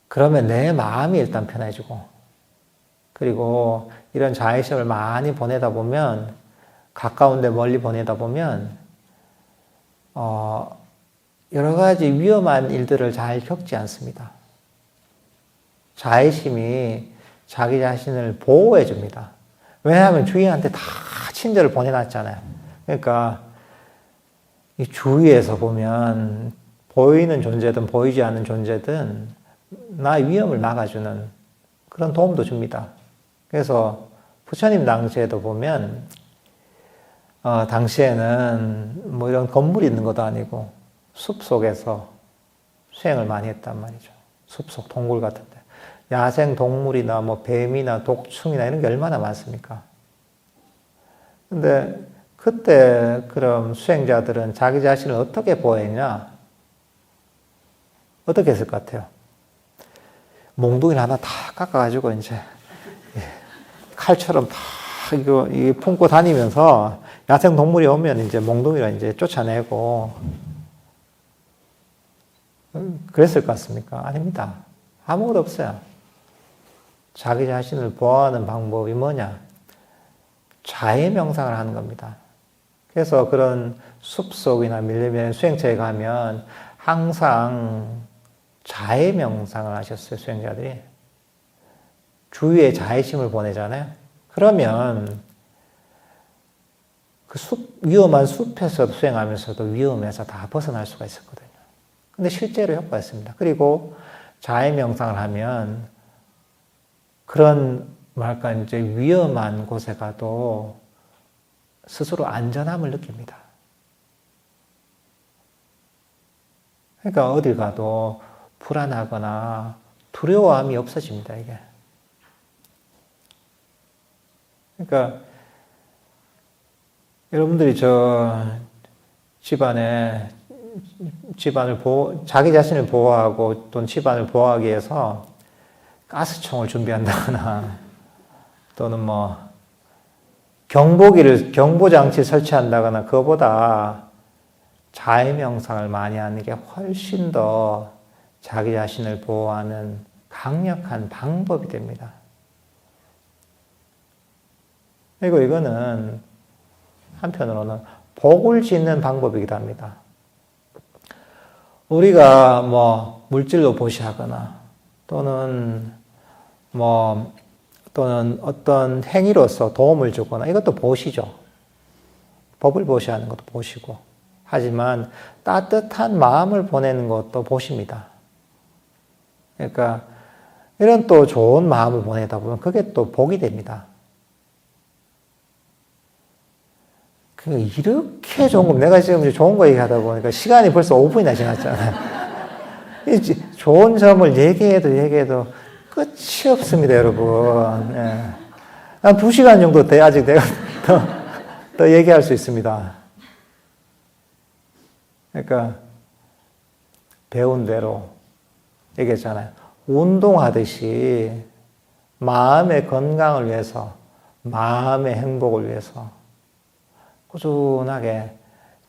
그러면 내 마음이 일단 편해지고, 그리고 이런 자애심을 많이 보내다 보면, 가까운데 멀리 보내다 보면, 여러 가지 위험한 일들을 잘 겪지 않습니다. 자애심이 자기 자신을 보호해 줍니다. 왜냐하면 주위한테 다 친절을 보내놨잖아요. 그러니까 이 주위에서 보면 보이는 존재든 보이지 않는 존재든 나의 위험을 막아주는 그런 도움도 줍니다. 그래서 부처님 당시에도 보면 당시에는 뭐 이런 건물이 있는 것도 아니고 숲속에서 수행을 많이 했단 말이죠. 숲속 동굴 같은데 야생 동물이나 뭐 뱀이나 독충이나 이런 게 얼마나 많습니까? 근데 그때 그럼 수행자들은 자기 자신을 어떻게 보호했냐? 어떻게 했을 것 같아요? 몽둥이를 하나 다 깎아가지고 이제 칼처럼 다 이거 품고 다니면서 야생 동물이 오면 이제 몽둥이로 이제 쫓아내고 그랬을 것 같습니까? 아닙니다. 아무것도 없어요. 자기 자신을 보호하는 방법이 뭐냐? 자해 명상을 하는 겁니다. 그래서 그런 숲속이나 밀림의 수행처에 가면 항상 자해 명상을 하셨어요, 수행자들이. 주위에 자해심을 보내잖아요. 그러면 그 위험한 숲에서 수행하면서도 위험에서 다 벗어날 수가 있었거든요. 근데 실제로 효과였습니다. 그리고 자해 명상을 하면 그런 뭐랄까 이제 위험한 곳에 가도 스스로 안전함을 느낍니다. 그러니까 어딜 가도 불안하거나 두려워함이 없어집니다, 이게. 그러니까 여러분들이 자기 자신을 보호하고 또는 집안을 보호하기 위해서 가스총을 준비한다거나 또는 경보장치 설치한다거나 그거보다 자해 명상을 많이 하는 게 훨씬 더 자기 자신을 보호하는 강력한 방법이 됩니다. 그리고 이거는 한편으로는 복을 짓는 방법이기도 합니다. 우리가 물질로 보시하거나 또는 어떤 행위로서 도움을 주거나 이것도 보시죠. 법을 보시하는 것도 보시고. 하지만 따뜻한 마음을 보내는 것도 보십니다. 그러니까 이런 또 좋은 마음을 보내다 보면 그게 또 복이 됩니다. 이렇게 좋은 거, 내가 지금 좋은 거 얘기하다 보니까 시간이 벌써 5분이나 지났잖아요. 좋은 점을 얘기해도 끝이 없습니다, 여러분. 예. 한 2시간 정도 돼, 아직 내가 더 얘기할 수 있습니다. 그러니까, 배운 대로 얘기했잖아요. 운동하듯이 마음의 건강을 위해서, 마음의 행복을 위해서 꾸준하게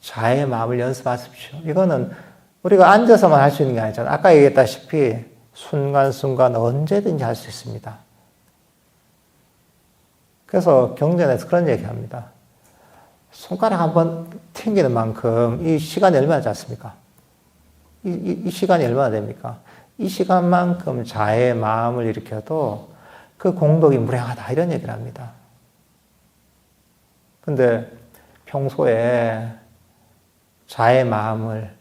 자의 마음을 연습하십시오. 이거는 우리가 앉아서만 할 수 있는 게 아니잖아요. 아까 얘기했다시피 순간순간 언제든지 할 수 있습니다. 그래서 경전에서 그런 얘기 합니다. 손가락 한번 튕기는 만큼 이 시간이 얼마나 잤습니까? 이 시간이 얼마나 됩니까? 이 시간만큼 자의 마음을 일으켜도 그 공덕이 무량하다 이런 얘기를 합니다. 근데 평소에 자의 마음을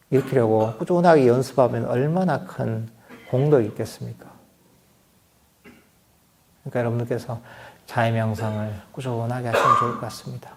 일으키려고 꾸준하게 연습하면 얼마나 큰 공덕이 있겠습니까? 그러니까 여러분들께서 자의 명상을 꾸준하게 하시면 좋을 것 같습니다.